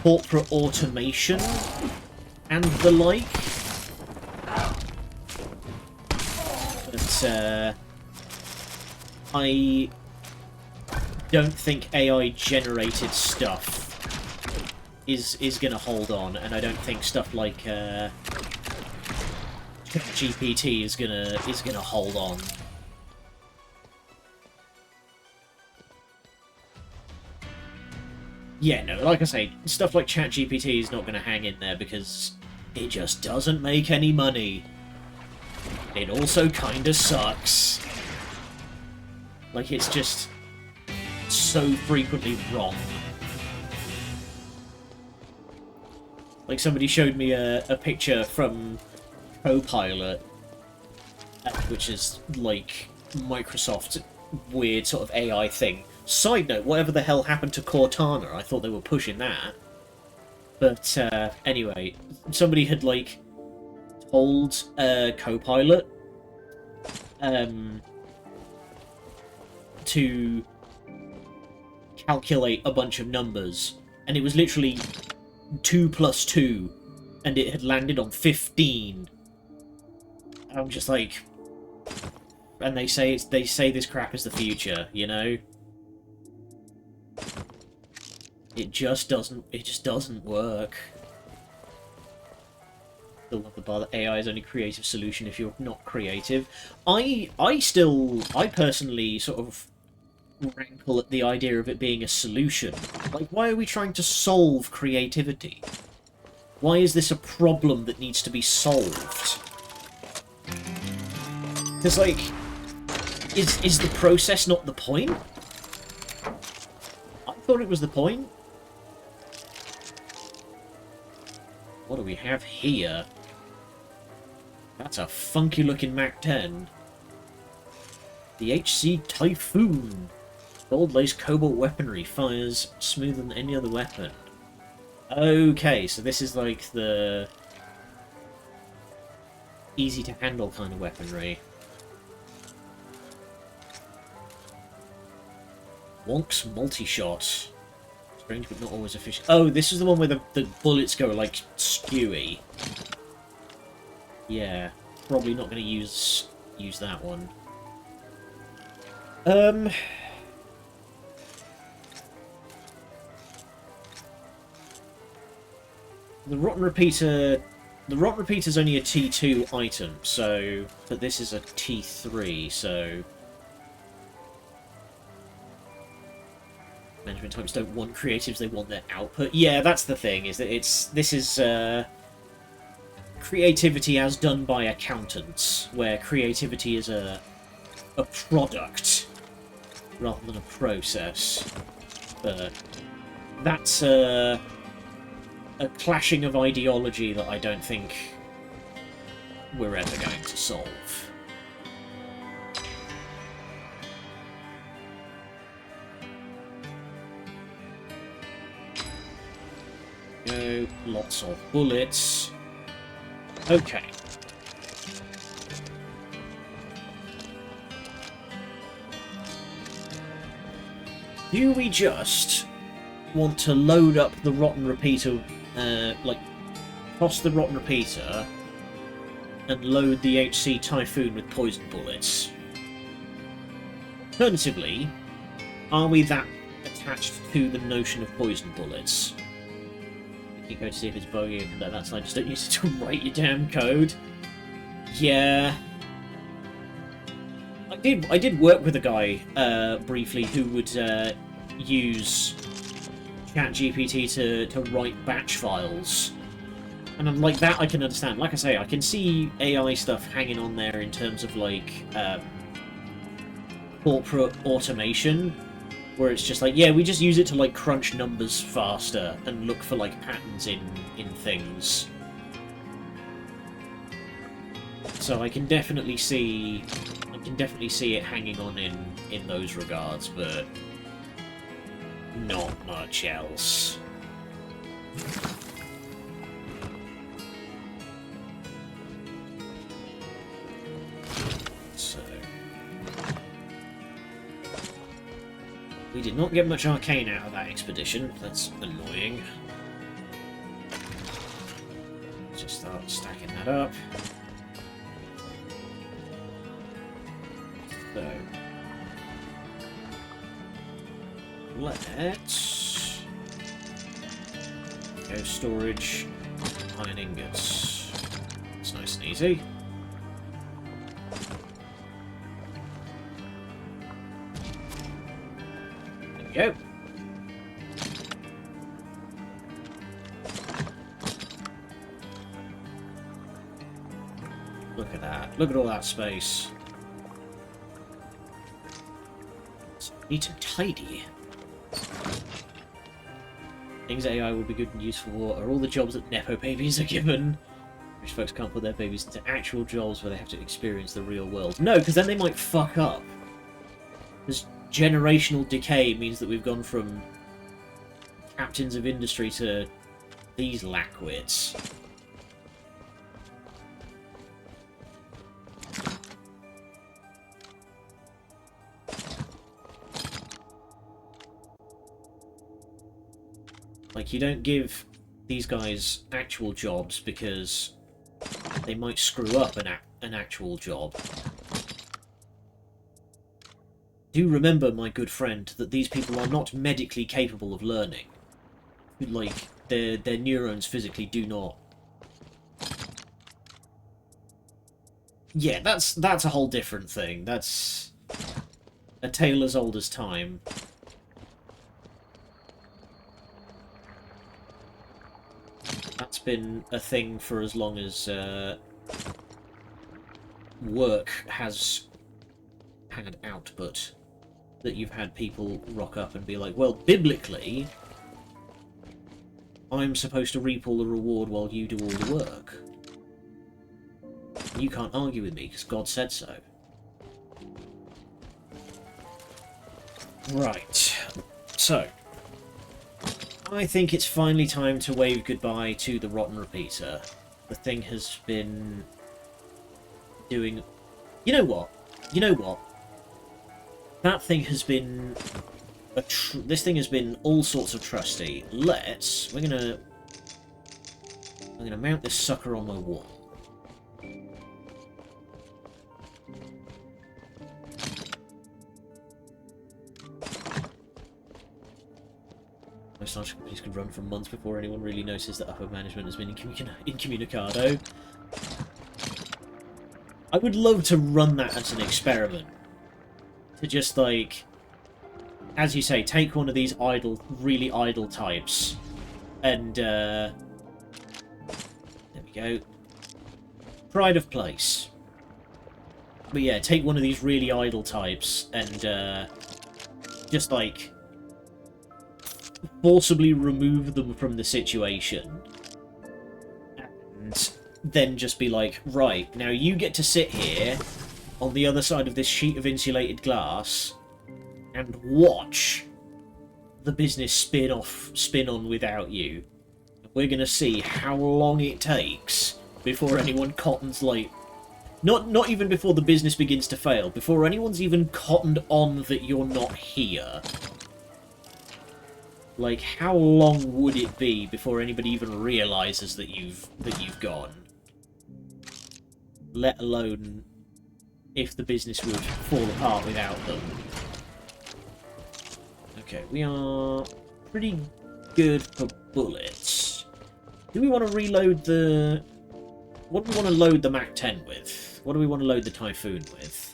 corporate automation and the like. But I don't think AI-generated stuff is going to hold on, and I don't think stuff like GPT is gonna hold on. Yeah, no, like I say, stuff like ChatGPT is not going to hang in there because it just doesn't make any money. It also kinda sucks. Like, it's just so frequently wrong. Like, somebody showed me a picture from Copilot, which is, like, Microsoft's weird sort of AI thing. Side note, whatever the hell happened to Cortana? I thought they were pushing that. But, anyway, somebody had, like, told Copilot to calculate a bunch of numbers, and it was literally 2 plus 2, and it had landed on 15. I'm just like... And they say this crap is the future, you know? It just doesn't work. Still love the bar that AI is only creative solution if you're not creative. I personally sort of rankle at the idea of it being a solution. Like, why are we trying to solve creativity? Why is this a problem that needs to be solved? Because, like, is the process not the point? I thought it was the point. What do we have here? That's a funky-looking Mac-10. The HC Typhoon. Gold-laced cobalt weaponry fires smoother than any other weapon. Okay, so this is like the easy-to-handle kind of weaponry. Wonk's multi-shot. Strange but not always efficient. Oh, this is the one where the bullets go, like, skewy. Yeah, probably not going to use that one. The Rotten Repeater... The Rotten Repeater's only a T2 item, so... But this is a T3, so... Management types don't want creatives, they want their output. Yeah, that's the thing, is that this is creativity as done by accountants, where creativity is a product rather than a process. But that's a clashing of ideology that I don't think we're ever going to solve. Go, lots of bullets. Okay. Do we just want to load up the Rotten Repeater, like, toss the Rotten Repeater and load the HC Typhoon with poison bullets? Alternatively, are we that attached to the notion of poison bullets? You go to see if it's buggy, and that's I just don't use it to write your damn code. Yeah. I did work with a guy briefly who would use ChatGPT to write batch files. And I'm like, that I can understand. Like I say, I can see AI stuff hanging on there in terms of, like, corporate automation, where it's just like, yeah, we just use it to, like, crunch numbers faster and look for, like, patterns in things. So I can definitely see it hanging on in those regards, but not much else. So we did not get much arcane out of that expedition. That's annoying. Just start stacking that up. So let's go storage iron ingots. It's nice and easy. There we go. Look at all that space. It's neat and tidy. Things AI will be good and useful for are all the jobs that Nepo babies are given. Rich folks can't put their babies into actual jobs where they have to experience the real world. No, because then they might fuck up. This generational decay means that we've gone from captains of industry to these lackwits. Like, you don't give these guys actual jobs because they might screw up an actual job. Do remember, my good friend, that these people are not medically capable of learning. Like, their neurons physically do not... Yeah, that's a whole different thing. That's a tale as old as time. That's been a thing for as long as work has had output. That you've had people rock up and be like, well, biblically, I'm supposed to reap all the reward while you do all the work. You can't argue with me, because God said so. Right. So, I think it's finally time to wave goodbye to the Rotten Repeater. The thing has been doing... You know what? You know what? That thing has been... This thing has been all sorts of trusty. I'm gonna mount this sucker on my wall. Most large companies can run for months before anyone really notices that upper management has been incommunicado. I would love to run that as an experiment. To just, like, as you say, take one of these really idle types, and, there we go. Pride of place. But yeah, take one of these really idle types, and, just, like, forcibly remove them from the situation. And then just be like, right, now you get to sit here on the other side of this sheet of insulated glass and watch the business spin on without you. We're gonna see how long it takes before anyone cottons, like, not even before the business begins to fail, before anyone's even cottoned on that you're not here. Like, how long would it be before anybody even realizes that you've gone? Let alone if the business would fall apart without them. Okay, we are pretty good for bullets. Do we want to reload the... What do we want to load the MAC-10 with? What do we want to load the Typhoon with?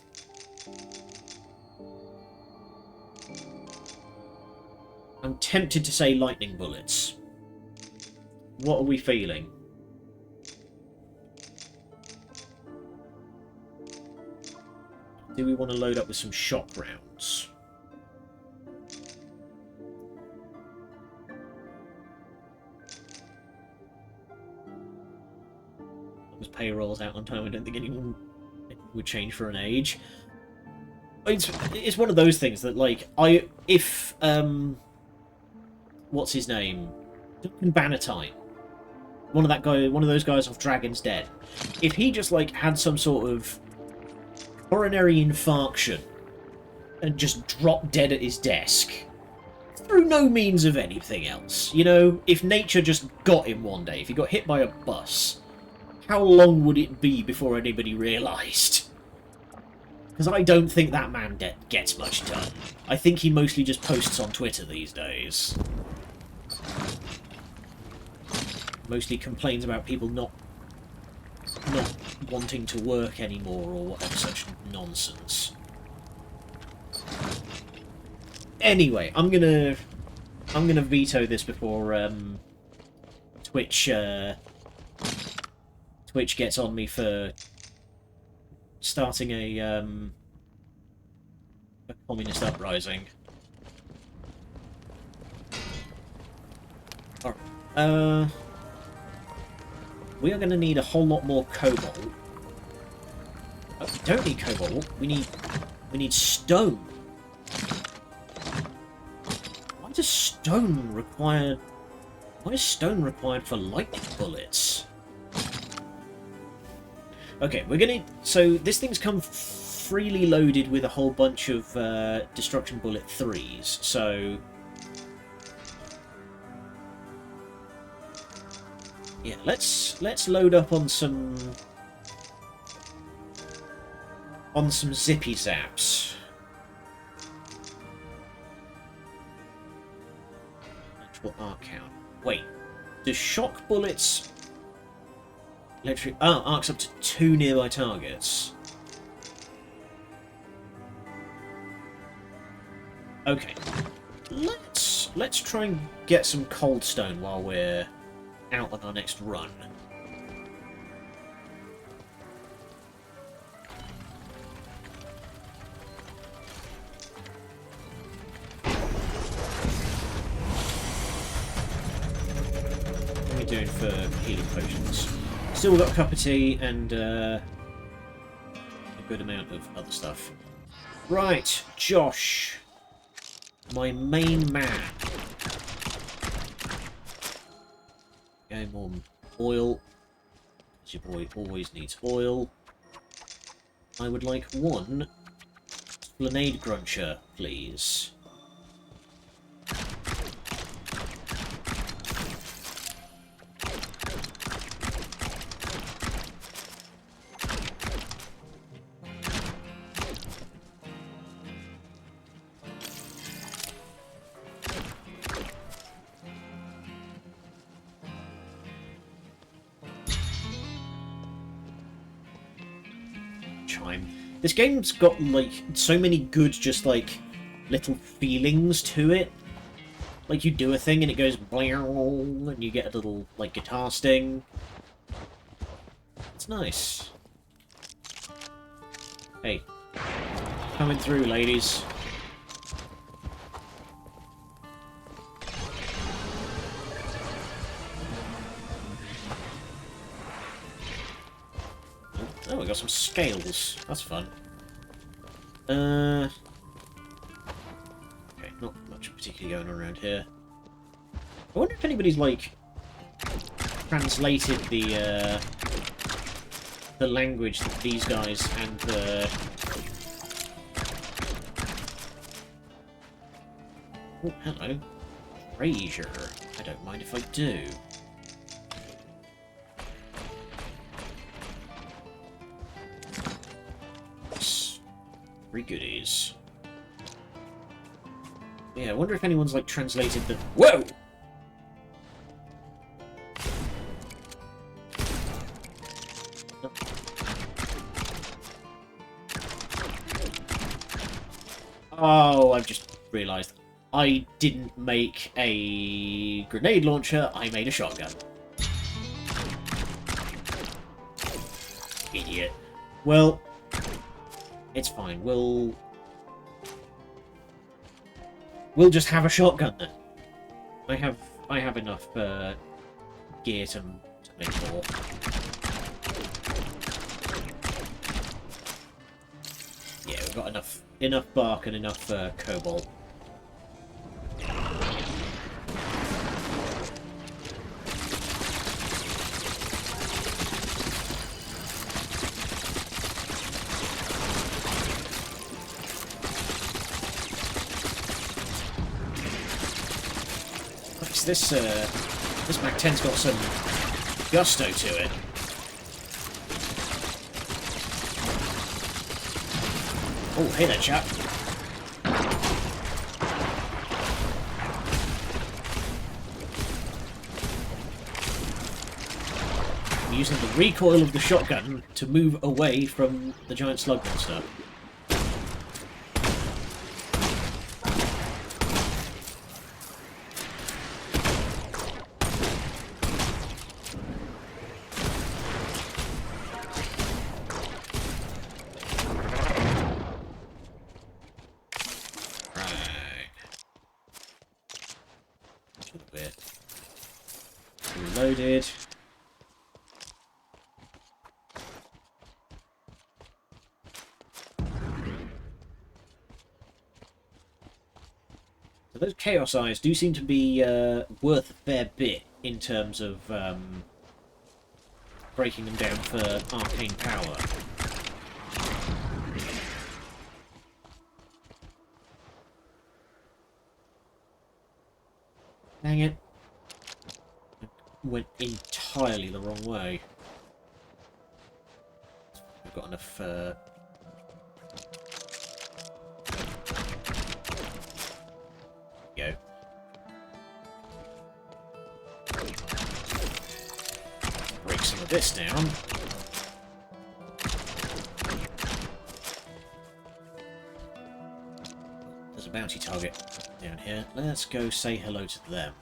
I'm tempted to say lightning bullets. What are we feeling? Do we want to load up with some shock rounds? As payroll's out on time, I don't think anyone would change for an age. It's one of those things that, like, if what's his name? Duncan Bannatyne. One of those guys off Dragon's Den. If he just, like, had some sort of coronary infarction and just dropped dead at his desk through no means of anything else, you know, if nature just got him one day, if he got hit by a bus, how long would it be before anybody realised? Because I don't think that man gets much done. I think he mostly just posts on Twitter these days. Mostly complains about people not wanting to work anymore or whatever such nonsense. Anyway, I'm gonna veto this before Twitch gets on me for starting a communist uprising. Alright. We are going to need a whole lot more cobalt. Oh, we don't need cobalt. We need stone. Why is stone required for lightning bullets? Okay, we're gonna... So, this thing's come freely loaded with a whole bunch of destruction bullet 3s, so... Yeah, let's load up on some... zippy zaps. Actual arc count. Wait, do shock bullets... Electric... Oh, arcs up to 2 nearby targets. Okay. Let's try and get some cold stone while we're out on our next run. What are we doing for healing potions? Still got a cup of tea and a good amount of other stuff. Right, Josh. My main man. Game on oil. Your boy always needs oil. I would like 1 Splanade Gruncher, please. This game's got, like, so many good, just, like, little feelings to it. Like, you do a thing and it goes bling, and you get a little, like, guitar sting. It's nice. Hey. Coming through, ladies. Oh, we got some scales. That's fun. Okay, not much particularly going on around here. I wonder if anybody's, like, translated the language that these guys and the... Oh, hello. Treasure. I don't mind if I do. Three goodies. Yeah, I wonder if anyone's, like, translated the... Whoa! Oh, I've just realised. I didn't make a grenade launcher, I made a shotgun. Idiot. Well... It's fine. We'll just have a shotgun then. I have enough gear to make more. Yeah, we've got enough bark and enough cobalt. This Mac 10's got some gusto to it. Oh, hey there, chap. I'm using the recoil of the shotgun to move away from the giant slug monster. loaded. So those Chaos Eyes do seem to be worth a fair bit in terms of breaking them down for arcane power. Dang it. I went entirely the wrong way. We've got enough... Go. Break some of this down. There's a bounty target down here. Let's go say hello to them.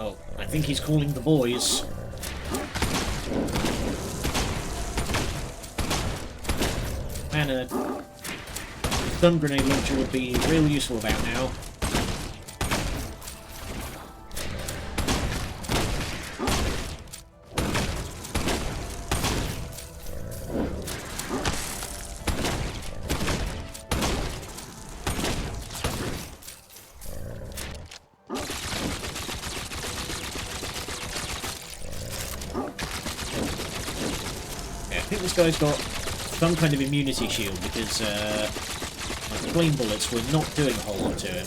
Oh, I think he's calling the boys. And a stun grenade launcher would be real useful about now. Yeah, I think this guy's got some kind of immunity shield because my flame bullets were not doing a whole lot to him.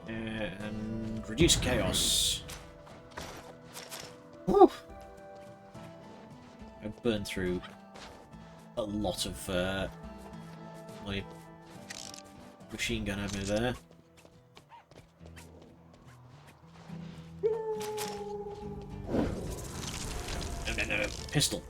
And reduce chaos. Woo! I've burned through a lot of my machine gun ammo there. No, pistol.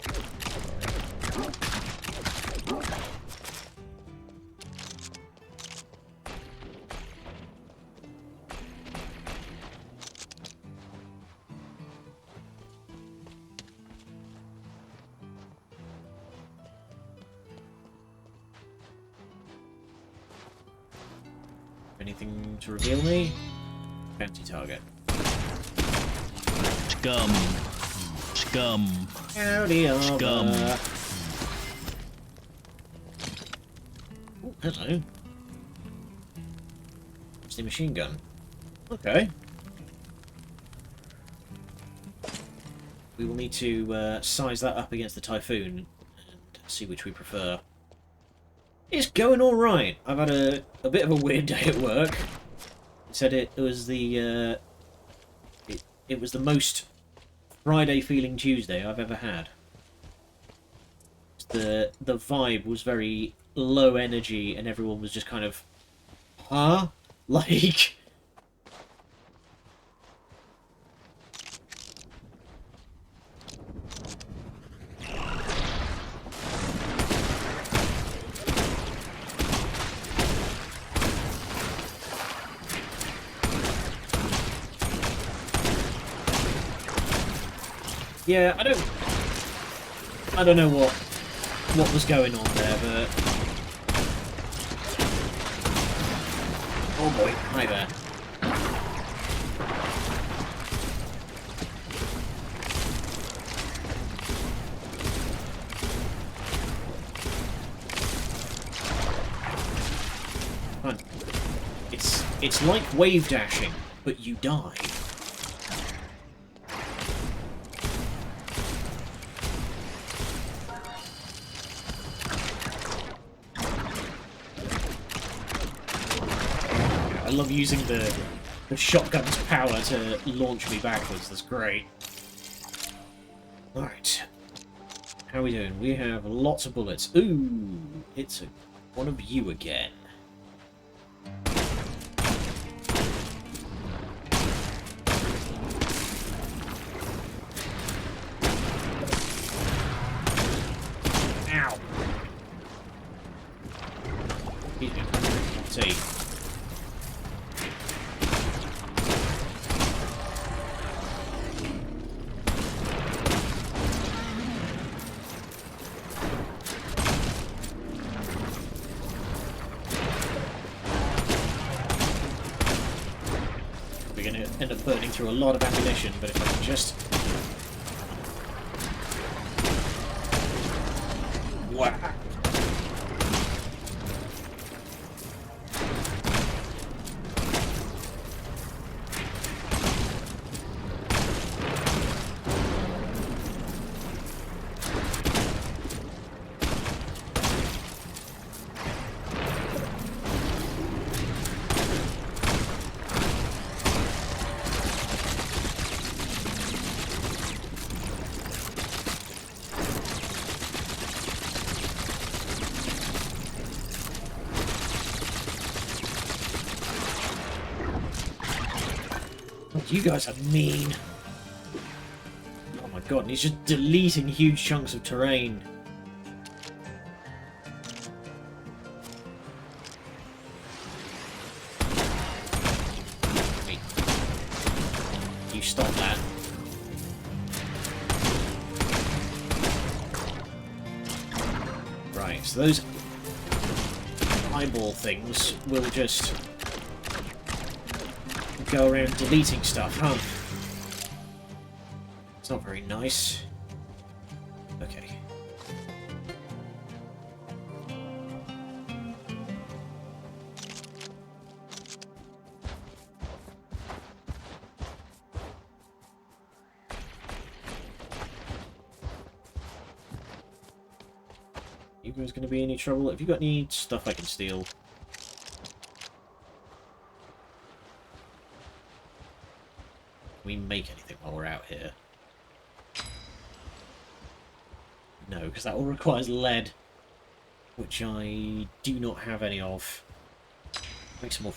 Anything to reveal me? Bounty target. Scum. Scum. Howdy, Scum. Oh, hello. It's the machine gun. Okay. We will need to size that up against the Typhoon and see which we prefer. It's going all right. I've had a bit of a weird day at work. It said it was the it was the most Friday feeling Tuesday I've ever had. The vibe was very low energy, and everyone was just kind of, huh? Like. Yeah, I don't know what was going on there, but oh boy, hi there. Fun. It's like wave dashing, but you die. I love using the shotgun's power to launch me backwards. That's great. Alright. How are we doing? We have lots of bullets. Ooh, it's one of you again. Excuse me. See. We're going to end up burning through a lot of ammunition, but if I can just... Wow. You guys are mean. Oh my god, and he's just deleting huge chunks of terrain. Wait. You stop that. Right, so those eyeball things will just go around deleting stuff, huh? It's not very nice. Okay. You guys gonna be any trouble? Have you got any stuff I can steal? We make anything while we're out here? No, because that all requires lead, which I do not have any of. Make some more.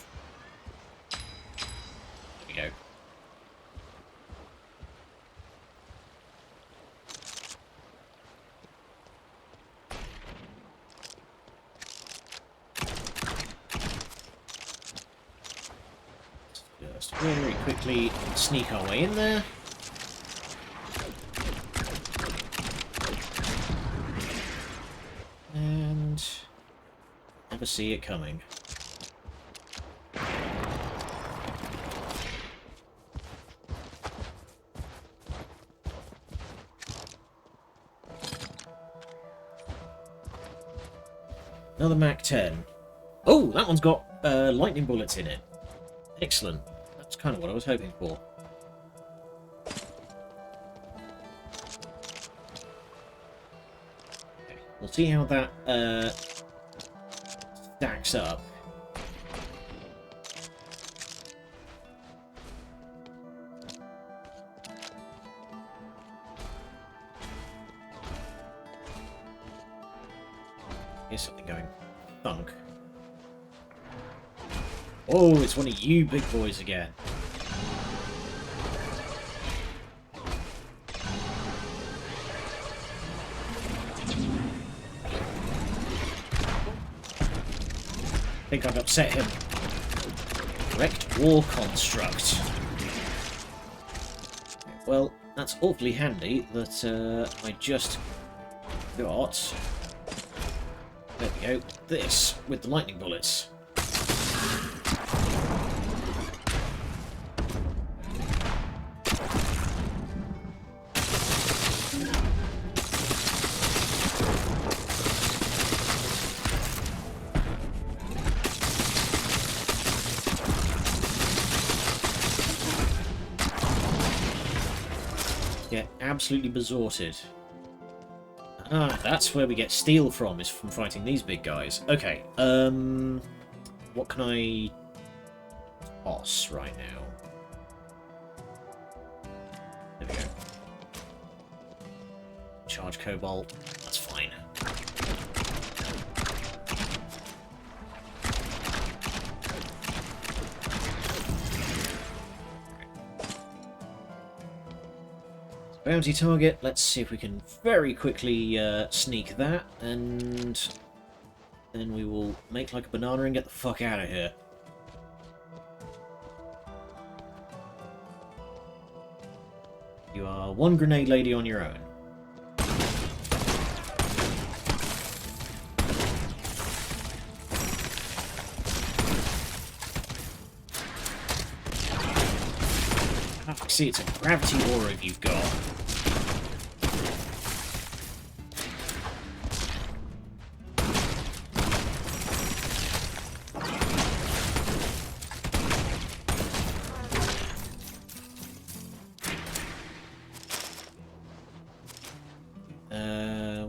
There we go. Just very quickly sneak our way in there. And never see it coming. Another Mac-10. Oh, that one's got lightning bullets in it. Excellent. That's kind of what I was hoping for. Okay, we'll see how that stacks up. Here's something going thunk. Oh, it's one of you big boys again. I think I've upset him. Wrecked war construct. Well, that's awfully handy that I just got... There we go. This with the lightning bullets. Get absolutely besorted. Ah, that's where we get steel from, is from fighting these big guys. Okay, what can I toss right now? There we go. Charge cobalt, that's fine. Bounty target, let's see if we can very quickly sneak that, and Then we will make like a banana and get the fuck out of here. You are one grenade lady on your own. I see it's a gravity aura you've got.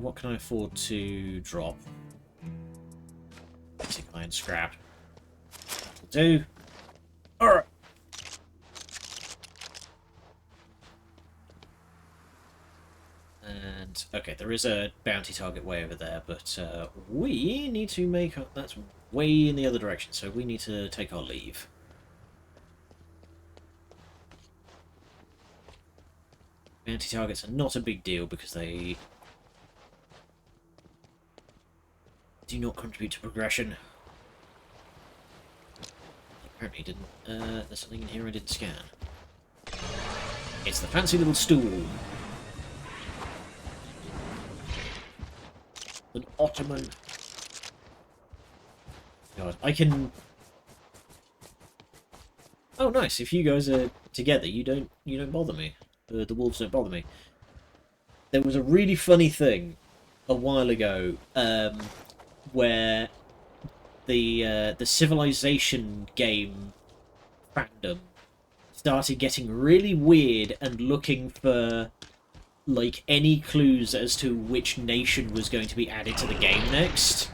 What can I afford to drop? Basic iron scrap. That'll do. Alright. And, okay, there is a bounty target way over there, but we need to make... That's way in the other direction, so we need to take our leave. Bounty targets are not a big deal because they do not contribute to progression. Apparently didn't. There's something in here I didn't scan. It's the fancy little stool. An ottoman. God, I can... Oh, nice. If you guys are together, you don't bother me. The wolves don't bother me. There was a really funny thing a while ago where the Civilization game fandom started getting really weird and looking for like any clues as to which nation was going to be added to the game next,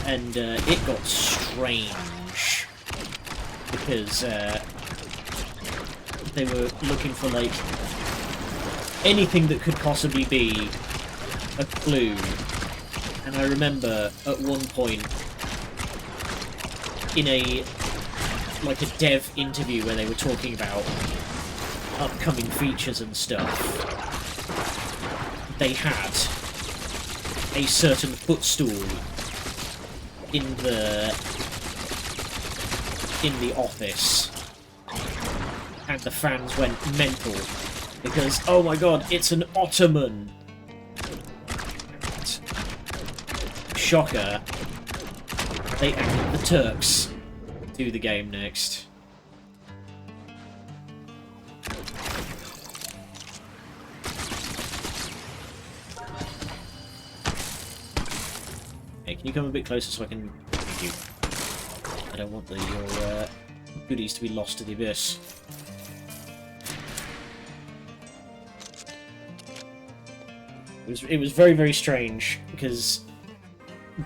and it got strange because they were looking for like anything that could possibly be a clue. And I remember at one point in a dev interview where they were talking about upcoming features and stuff, they had a certain footstool in the office, and the fans went mental because, oh my god, it's an Ottoman! Shocker, they added the Turks to the game next. Hey, can you come a bit closer so I can... Thank you. I don't want your goodies to be lost to the abyss. It was very, very strange, because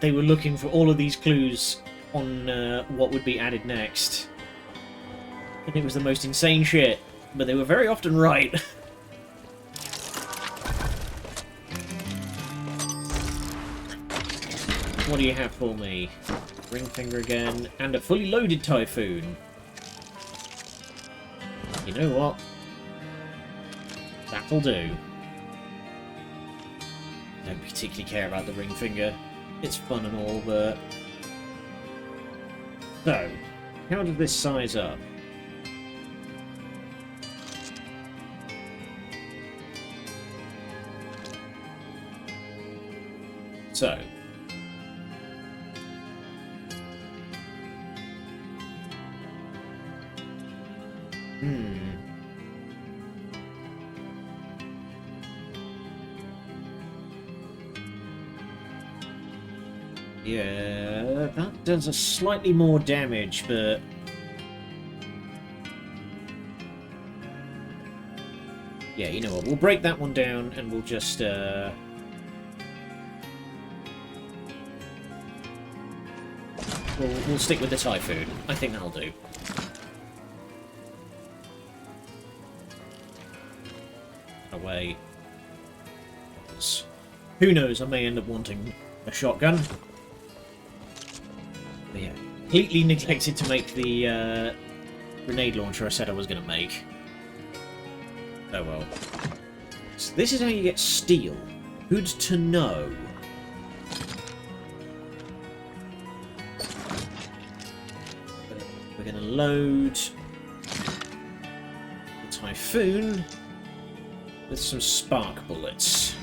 they were looking for all of these clues on what would be added next. And it was the most insane shit, but they were very often right. What do you have for me? Ring finger again, and a fully loaded typhoon. You know what? That'll do. Don't particularly care about the ring finger. It's fun and all, but... So, how does this size up? So... Yeah, that does a slightly more damage, but... Yeah, you know what, we'll break that one down and we'll just, we'll stick with the typhoon. I think that'll do. Away. Who knows, I may end up wanting a shotgun. But yeah, completely neglected to make the grenade launcher I said I was going to make. Oh well. So this is how you get steel. Good to know. we're going to load the Typhoon with some spark bullets.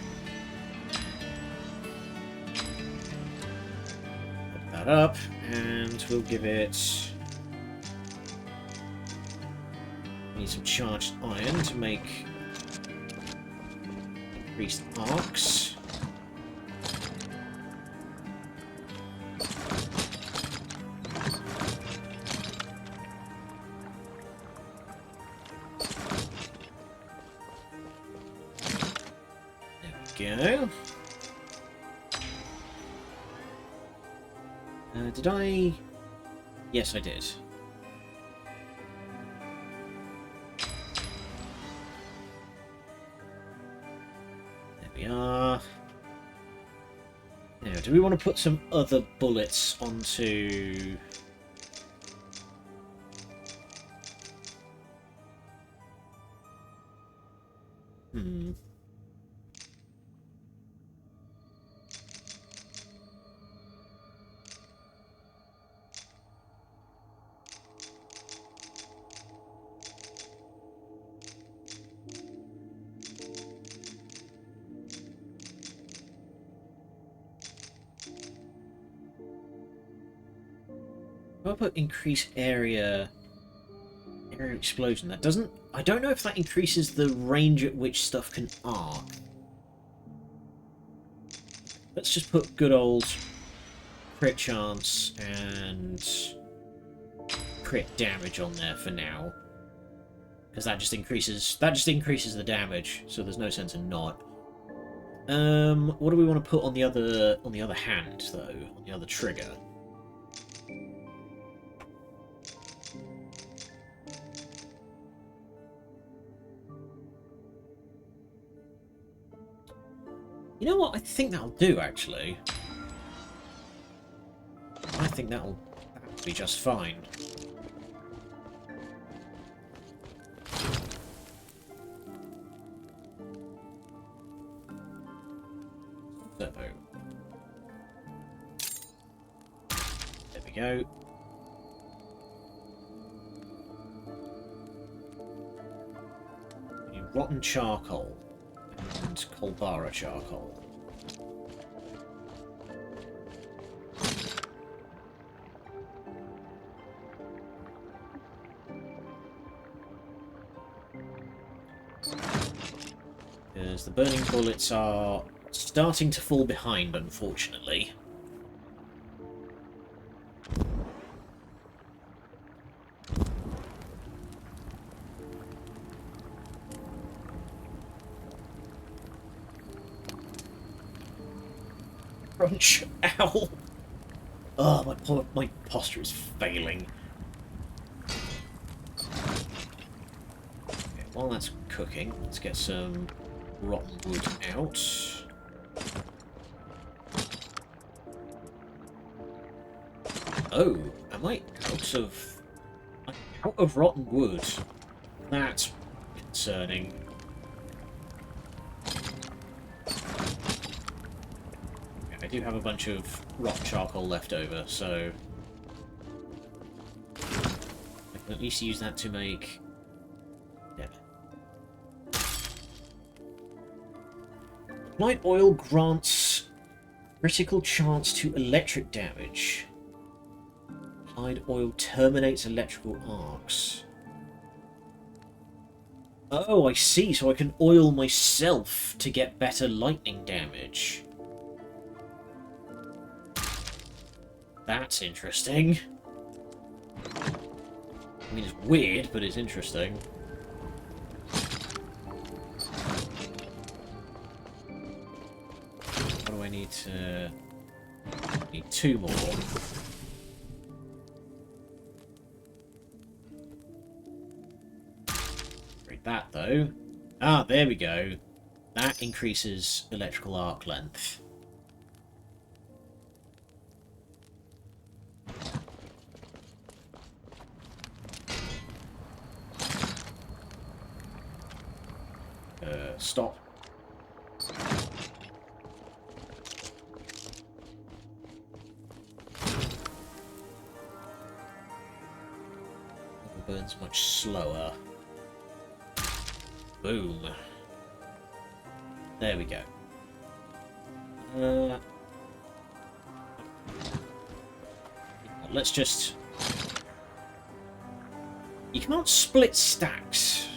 Put that up, and we'll give it... We need some charged iron to make increased arcs. Go. Did I? Yes, I did. There we are. Now, do we want to put some other bullets onto... I'll put increase area explosion. That doesn't... I don't know if that increases the range at which stuff can arc. Let's just put good old crit chance and crit damage on there for now, because that just increases the damage. So there's no sense in not. What do we want to put on the other hand though? On the other trigger. You know what? I think that'll do, actually. I think that'll be just fine. So, there we go. We need rotten charcoal. And Colbara charcoal. Because the burning bullets are starting to fall behind, unfortunately. Crunch! Ow! Oh, my posture is failing. Okay, while that's cooking, let's get some rotten wood out. Oh, am I out of rotten wood? That's concerning. I do have a bunch of rotten charcoal left over, so I can at least use that to make... Yeah. Light oil grants critical chance to electric damage. Applied oil terminates electrical arcs. Oh, I see, so I can oil myself to get better lightning damage. That's interesting. I mean, it's weird, but it's interesting. What do I need to... I need 2 more. Read that, though. Ah, there we go. That increases electrical arc length. Stop. burns much slower. Boom. There we go. Let's just... You can't split stacks.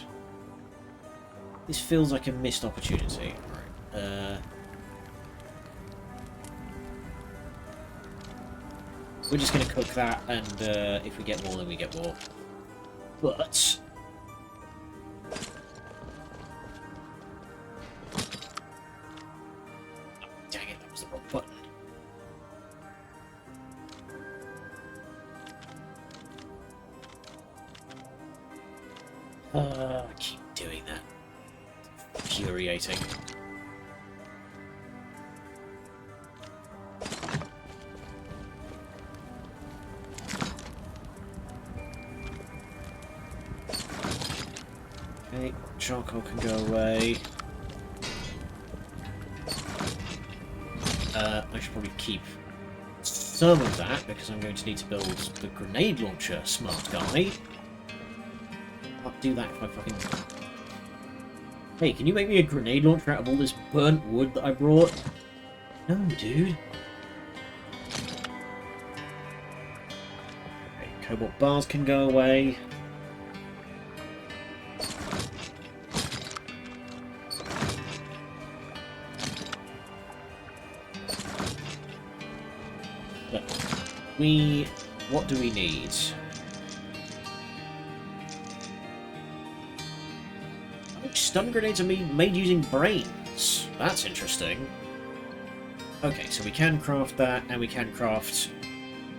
This feels like a missed opportunity. Right. We're just going to cook that, and if we get more, then we get more. But... Oh, dang it, that was the wrong button. I keep doing that. Infuriating. Okay, charcoal can go away. I should probably keep some of that because I'm going to need to build the grenade launcher, smart guy. I'll do that if I fucking... Hey, can you make me a grenade launcher out of all this burnt wood that I brought? No, dude. Okay, cobalt bars can go away. What do we need? Stun grenades are made using brains. That's interesting. Okay, so we can craft that, and we can craft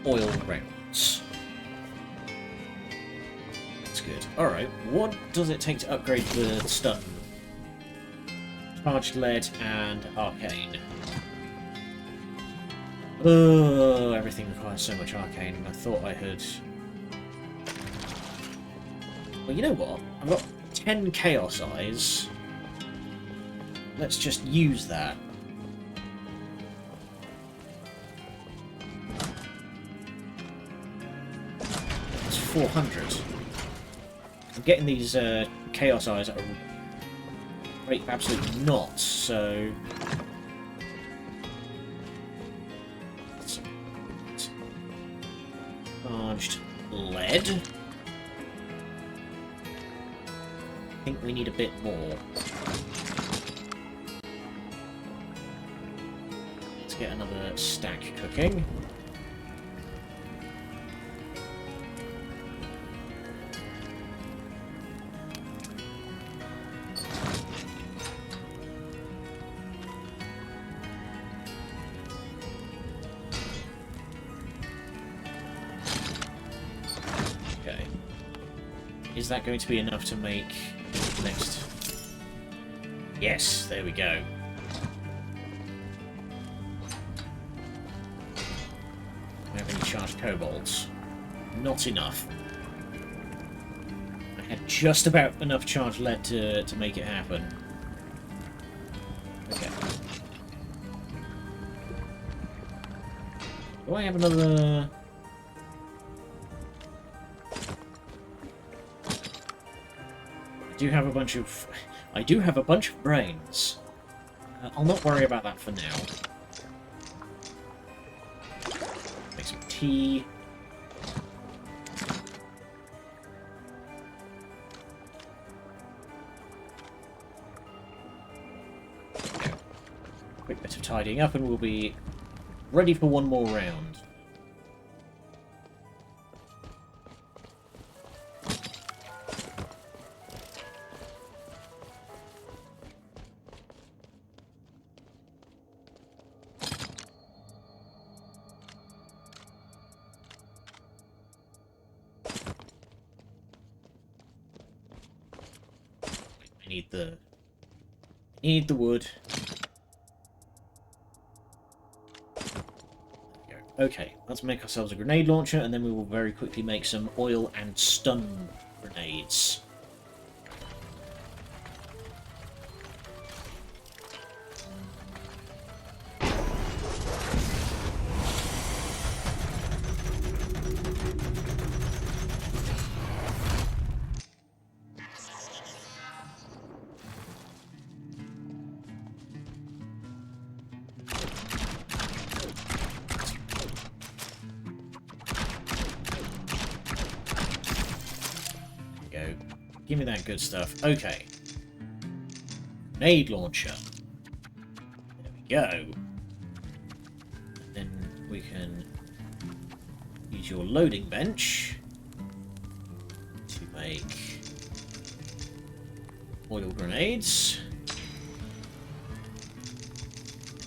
oil rounds. That's good. Alright, what does it take to upgrade the stun? Charged lead and arcane. Oh, everything requires so much arcane, and I thought I had... Well, you know what? I've got 10 chaos eyes. Let's just use that. That's 400. I'm getting these chaos eyes at a rate of absolutely not, so... Charged lead. I think we need a bit more. Let's get another stack cooking. Is that going to be enough to make the next... Yes, there we go. Do I have any charged cobalts? Not enough. I had just about enough charged lead to make it happen. Okay. Do I have another... I do have a bunch of brains. I'll not worry about that for now. Make some tea. Quick bit of tidying up and we'll be ready for one more round. Need the wood. Okay, let's make ourselves a grenade launcher, and then we will very quickly make some oil and stun grenades. Give me that good stuff. Okay. Grenade launcher. There we go. And then we can use your loading bench to make oil grenades.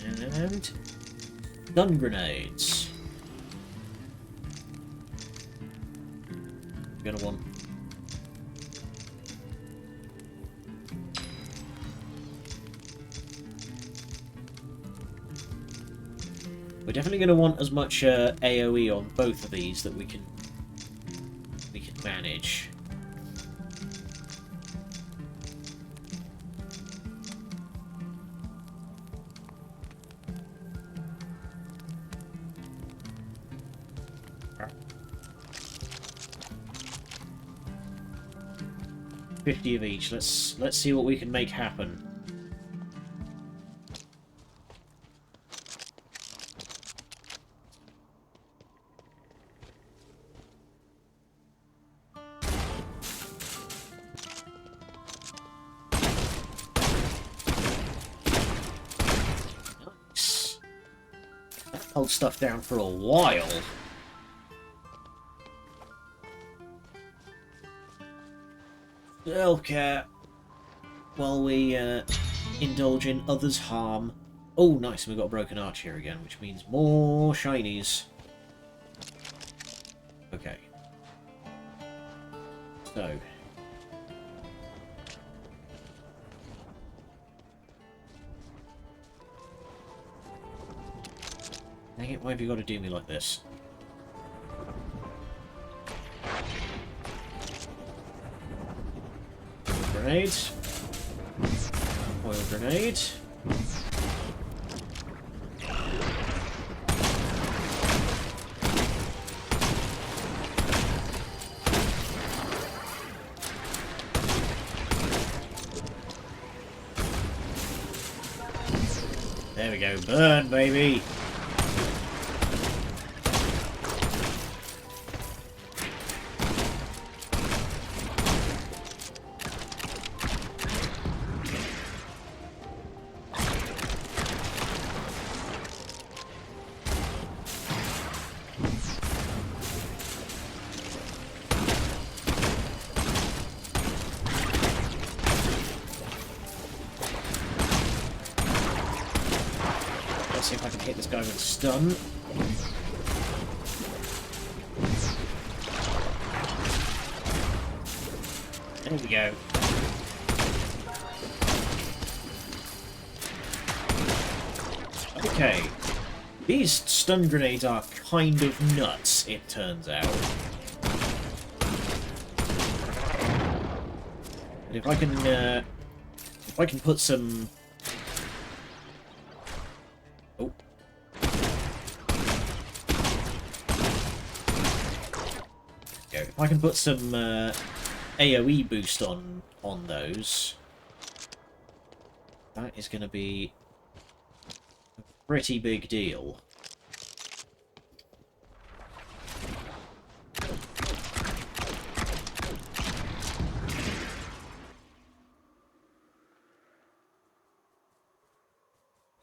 And stun grenades. You're gonna want we're definitely going to want as much AoE on both of these that we can manage. $50 of each. Let's see what we can make happen. Nice. That held stuff down for a while. Self-care while we indulge in others' harm. Oh, nice, and we've got a broken arch here again, which means more shinies. Okay. So. Dang it, why have you got to do me like this? Grenade. Oil grenade. There we go. Burn, baby. Let's see if I can hit this guy with a stun. There we go. Okay. These stun grenades are kind of nuts, it turns out. And if I can put some... Oh. Yeah, if I can put some AoE boost on those, that is going to be a pretty big deal.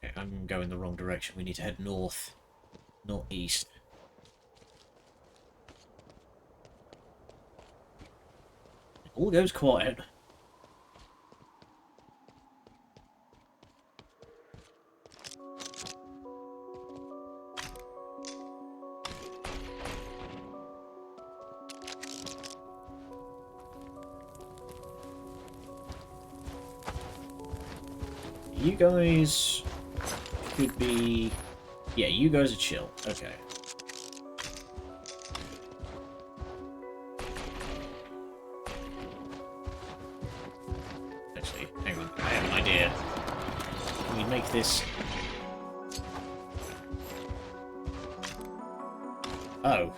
Okay, I'm going the wrong direction. We need to head north, not east. All goes quiet. You guys could be... Yeah, you guys are chill. Okay. Actually, hang on. I have an idea. Can we make this... Oh.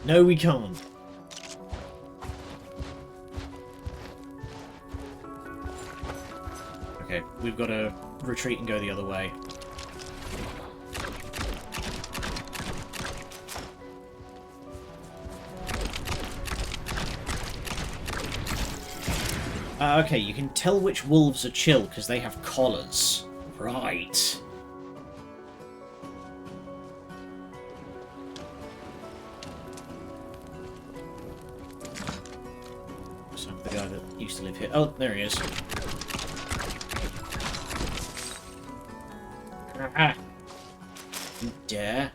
No, we can't. Okay, we've got to retreat and go the other way. Okay, you can tell which wolves are chill because they have collars. Right. So the guy that used to live here. Oh, there he is. Ah! You dare.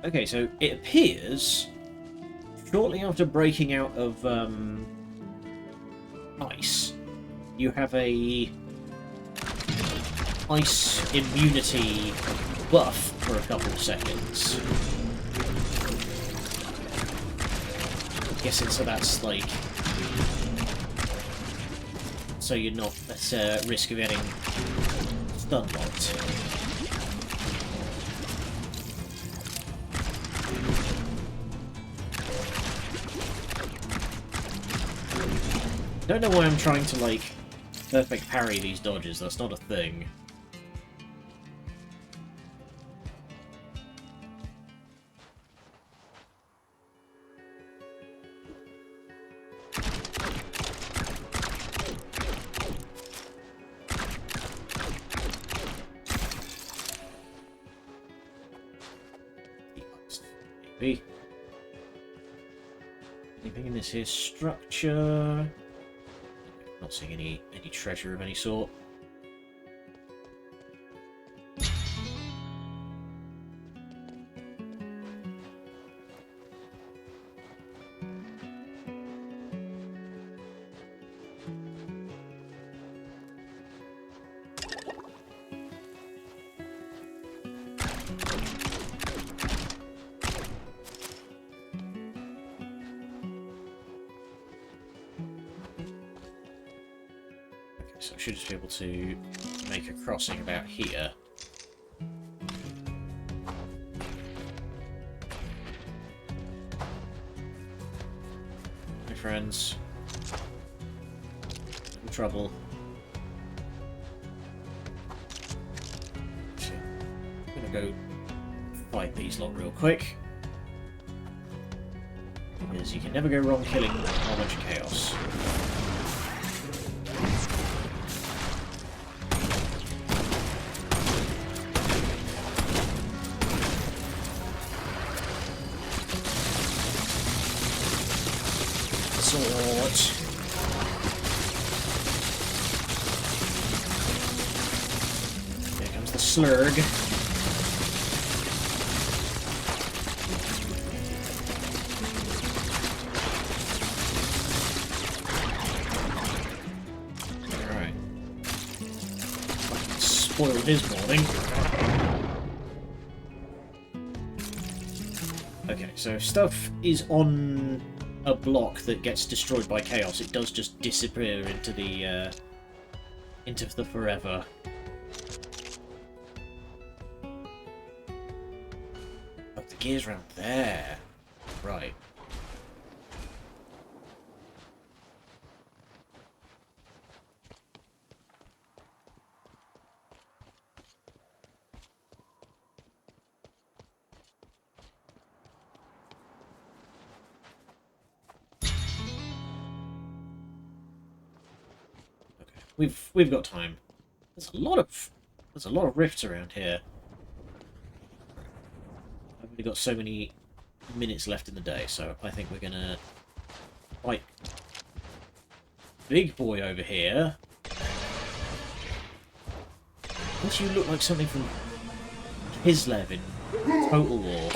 Okay, so it appears shortly after breaking out of ice, you have a ice immunity buff for a couple of seconds. I'm guessing so that's like so you're not at risk of getting stun locked. Don't know why I'm trying to, like, perfect parry these dodges. That's not a thing. Maybe. Anything in this here structure? Not seeing any treasure of any sort. So I should just be able to make a crossing about here. My friends. No trouble. Actually, I'm gonna go fight these lot real quick. Because you can never go wrong killing a whole bunch of chaos. Here comes the slurg. Alright. Spoiled his morning. Okay, so if stuff is on a block that gets destroyed by chaos, it does just disappear into the forever. Oh, the gear's around there. Right. We've got time. There's a lot of rifts around here. I've only got so many minutes left in the day, so I think we're gonna fight big boy over here. Does you look like something from Kislev in Total War?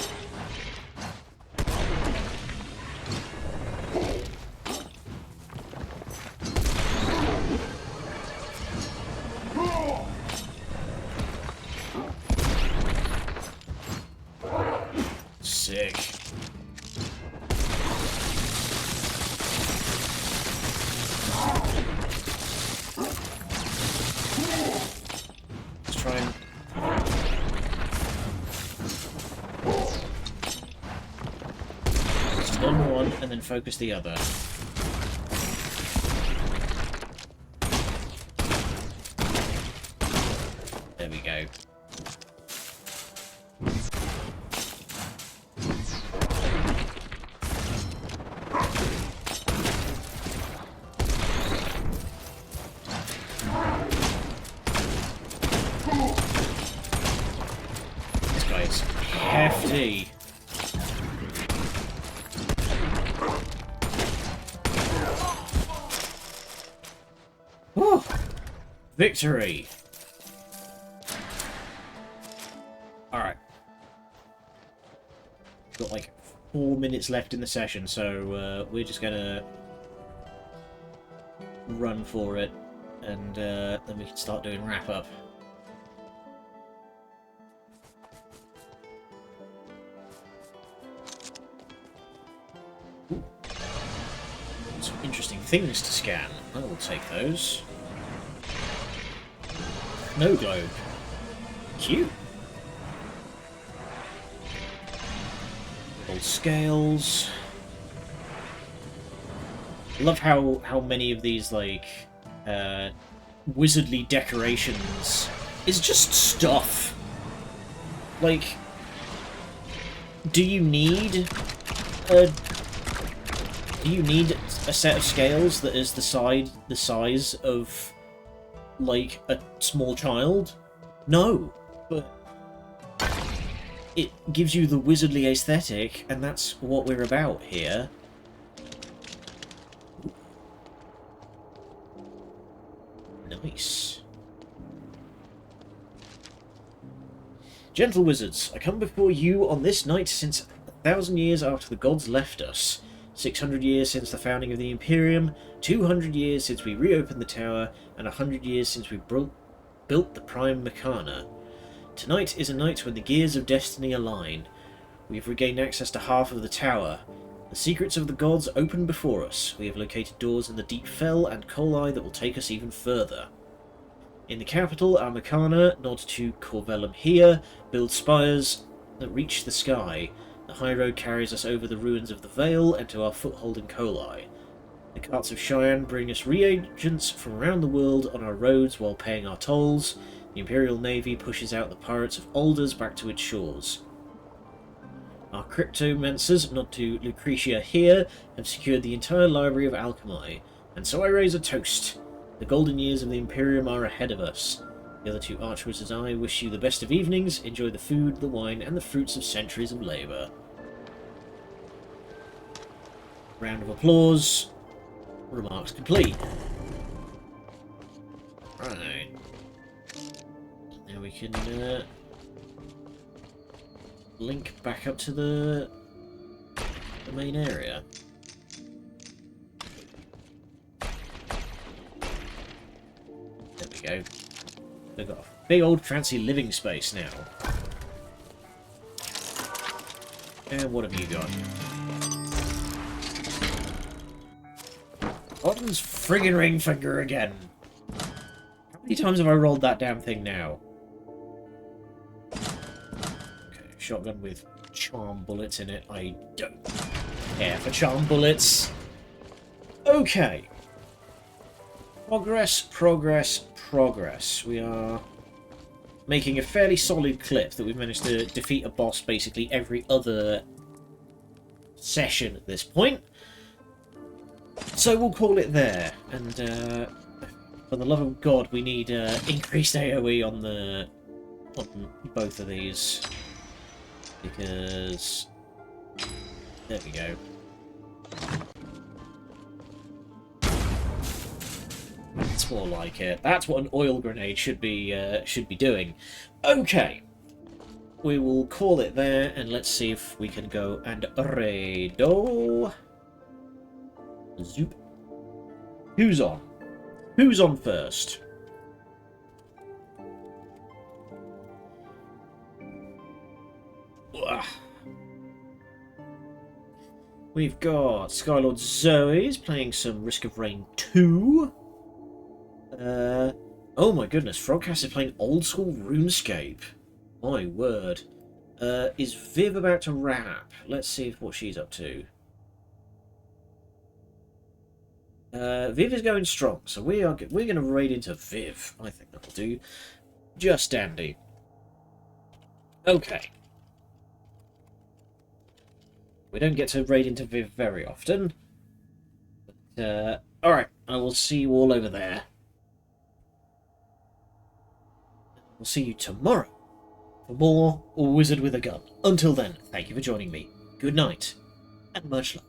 Sick. Let's try and... stun one and then focus the other. There we go. it's hefty. Whew. Victory! Alright. Got like 4 minutes left in the session, so we're just gonna run for it, and then we can start doing wrap-up. Some interesting things to scan. I will take those. No globe. Cute. Old scales. Love how many of these like wizardly decorations is just stuff. Like, do you need a set of scales that is the size of like a small child? No, but it gives you the wizardly aesthetic, and that's what we're about here. Nice. Gentle wizards, I come before you on this night since 1,000 years after the gods left us. 600 years since the founding of the Imperium, 200 years since we reopened the tower, and 100 years since we built the Prime Meccana. Tonight is a night when the gears of destiny align. We have regained access to half of the tower. The secrets of the gods open before us. We have located doors in the deep fell and Colai that will take us even further. In the capital, our Meccana, nod to Corvellum here, builds spires that reach the sky. The high road carries us over the ruins of the Vale and to our foothold in Colai. The carts of Cheyenne bring us reagents from around the world on our roads while paying our tolls. The Imperial Navy pushes out the pirates of Alders back to its shores. Our cryptomancers, nod to Lucretia here, have secured the entire library of alchemy, and so I raise a toast. The golden years of the Imperium are ahead of us. The other two archwizards and I wish you the best of evenings, enjoy the food, the wine, and the fruits of centuries of labour. Round of applause. Remarks complete. Right. Now we can link back up to the main area. There we go. They've got a big old fancy living space now. And what have you got? Odin's friggin' ring finger again. How many times have I rolled that damn thing now? Okay, shotgun with charm bullets in it. I don't care for charm bullets. Okay. Progress, progress, progress. We are making a fairly solid clip that we've managed to defeat a boss basically every other session at this point. So we'll call it there. And for the love of God, we need increased AoE on both of these. Because there we go. That's more like it. That's what an oil grenade should be doing. Okay, we will call it there, and let's see if we can go and raido. Zoop. Who's on? Who's on first? Ugh. We've got Skylord Zoe's playing some Risk of Rain 2. Oh my goodness, Frogcast is playing old school RuneScape. My word. Is Viv about to wrap? Let's see what she's up to. Viv is going strong, so we're going to raid into Viv. I think that'll do. Just dandy. Okay. We don't get to raid into Viv very often. But, alright, I will see you all over there. We'll see you tomorrow for more Wizard with a Gun. Until then, thank you for joining me. Good night, and much love.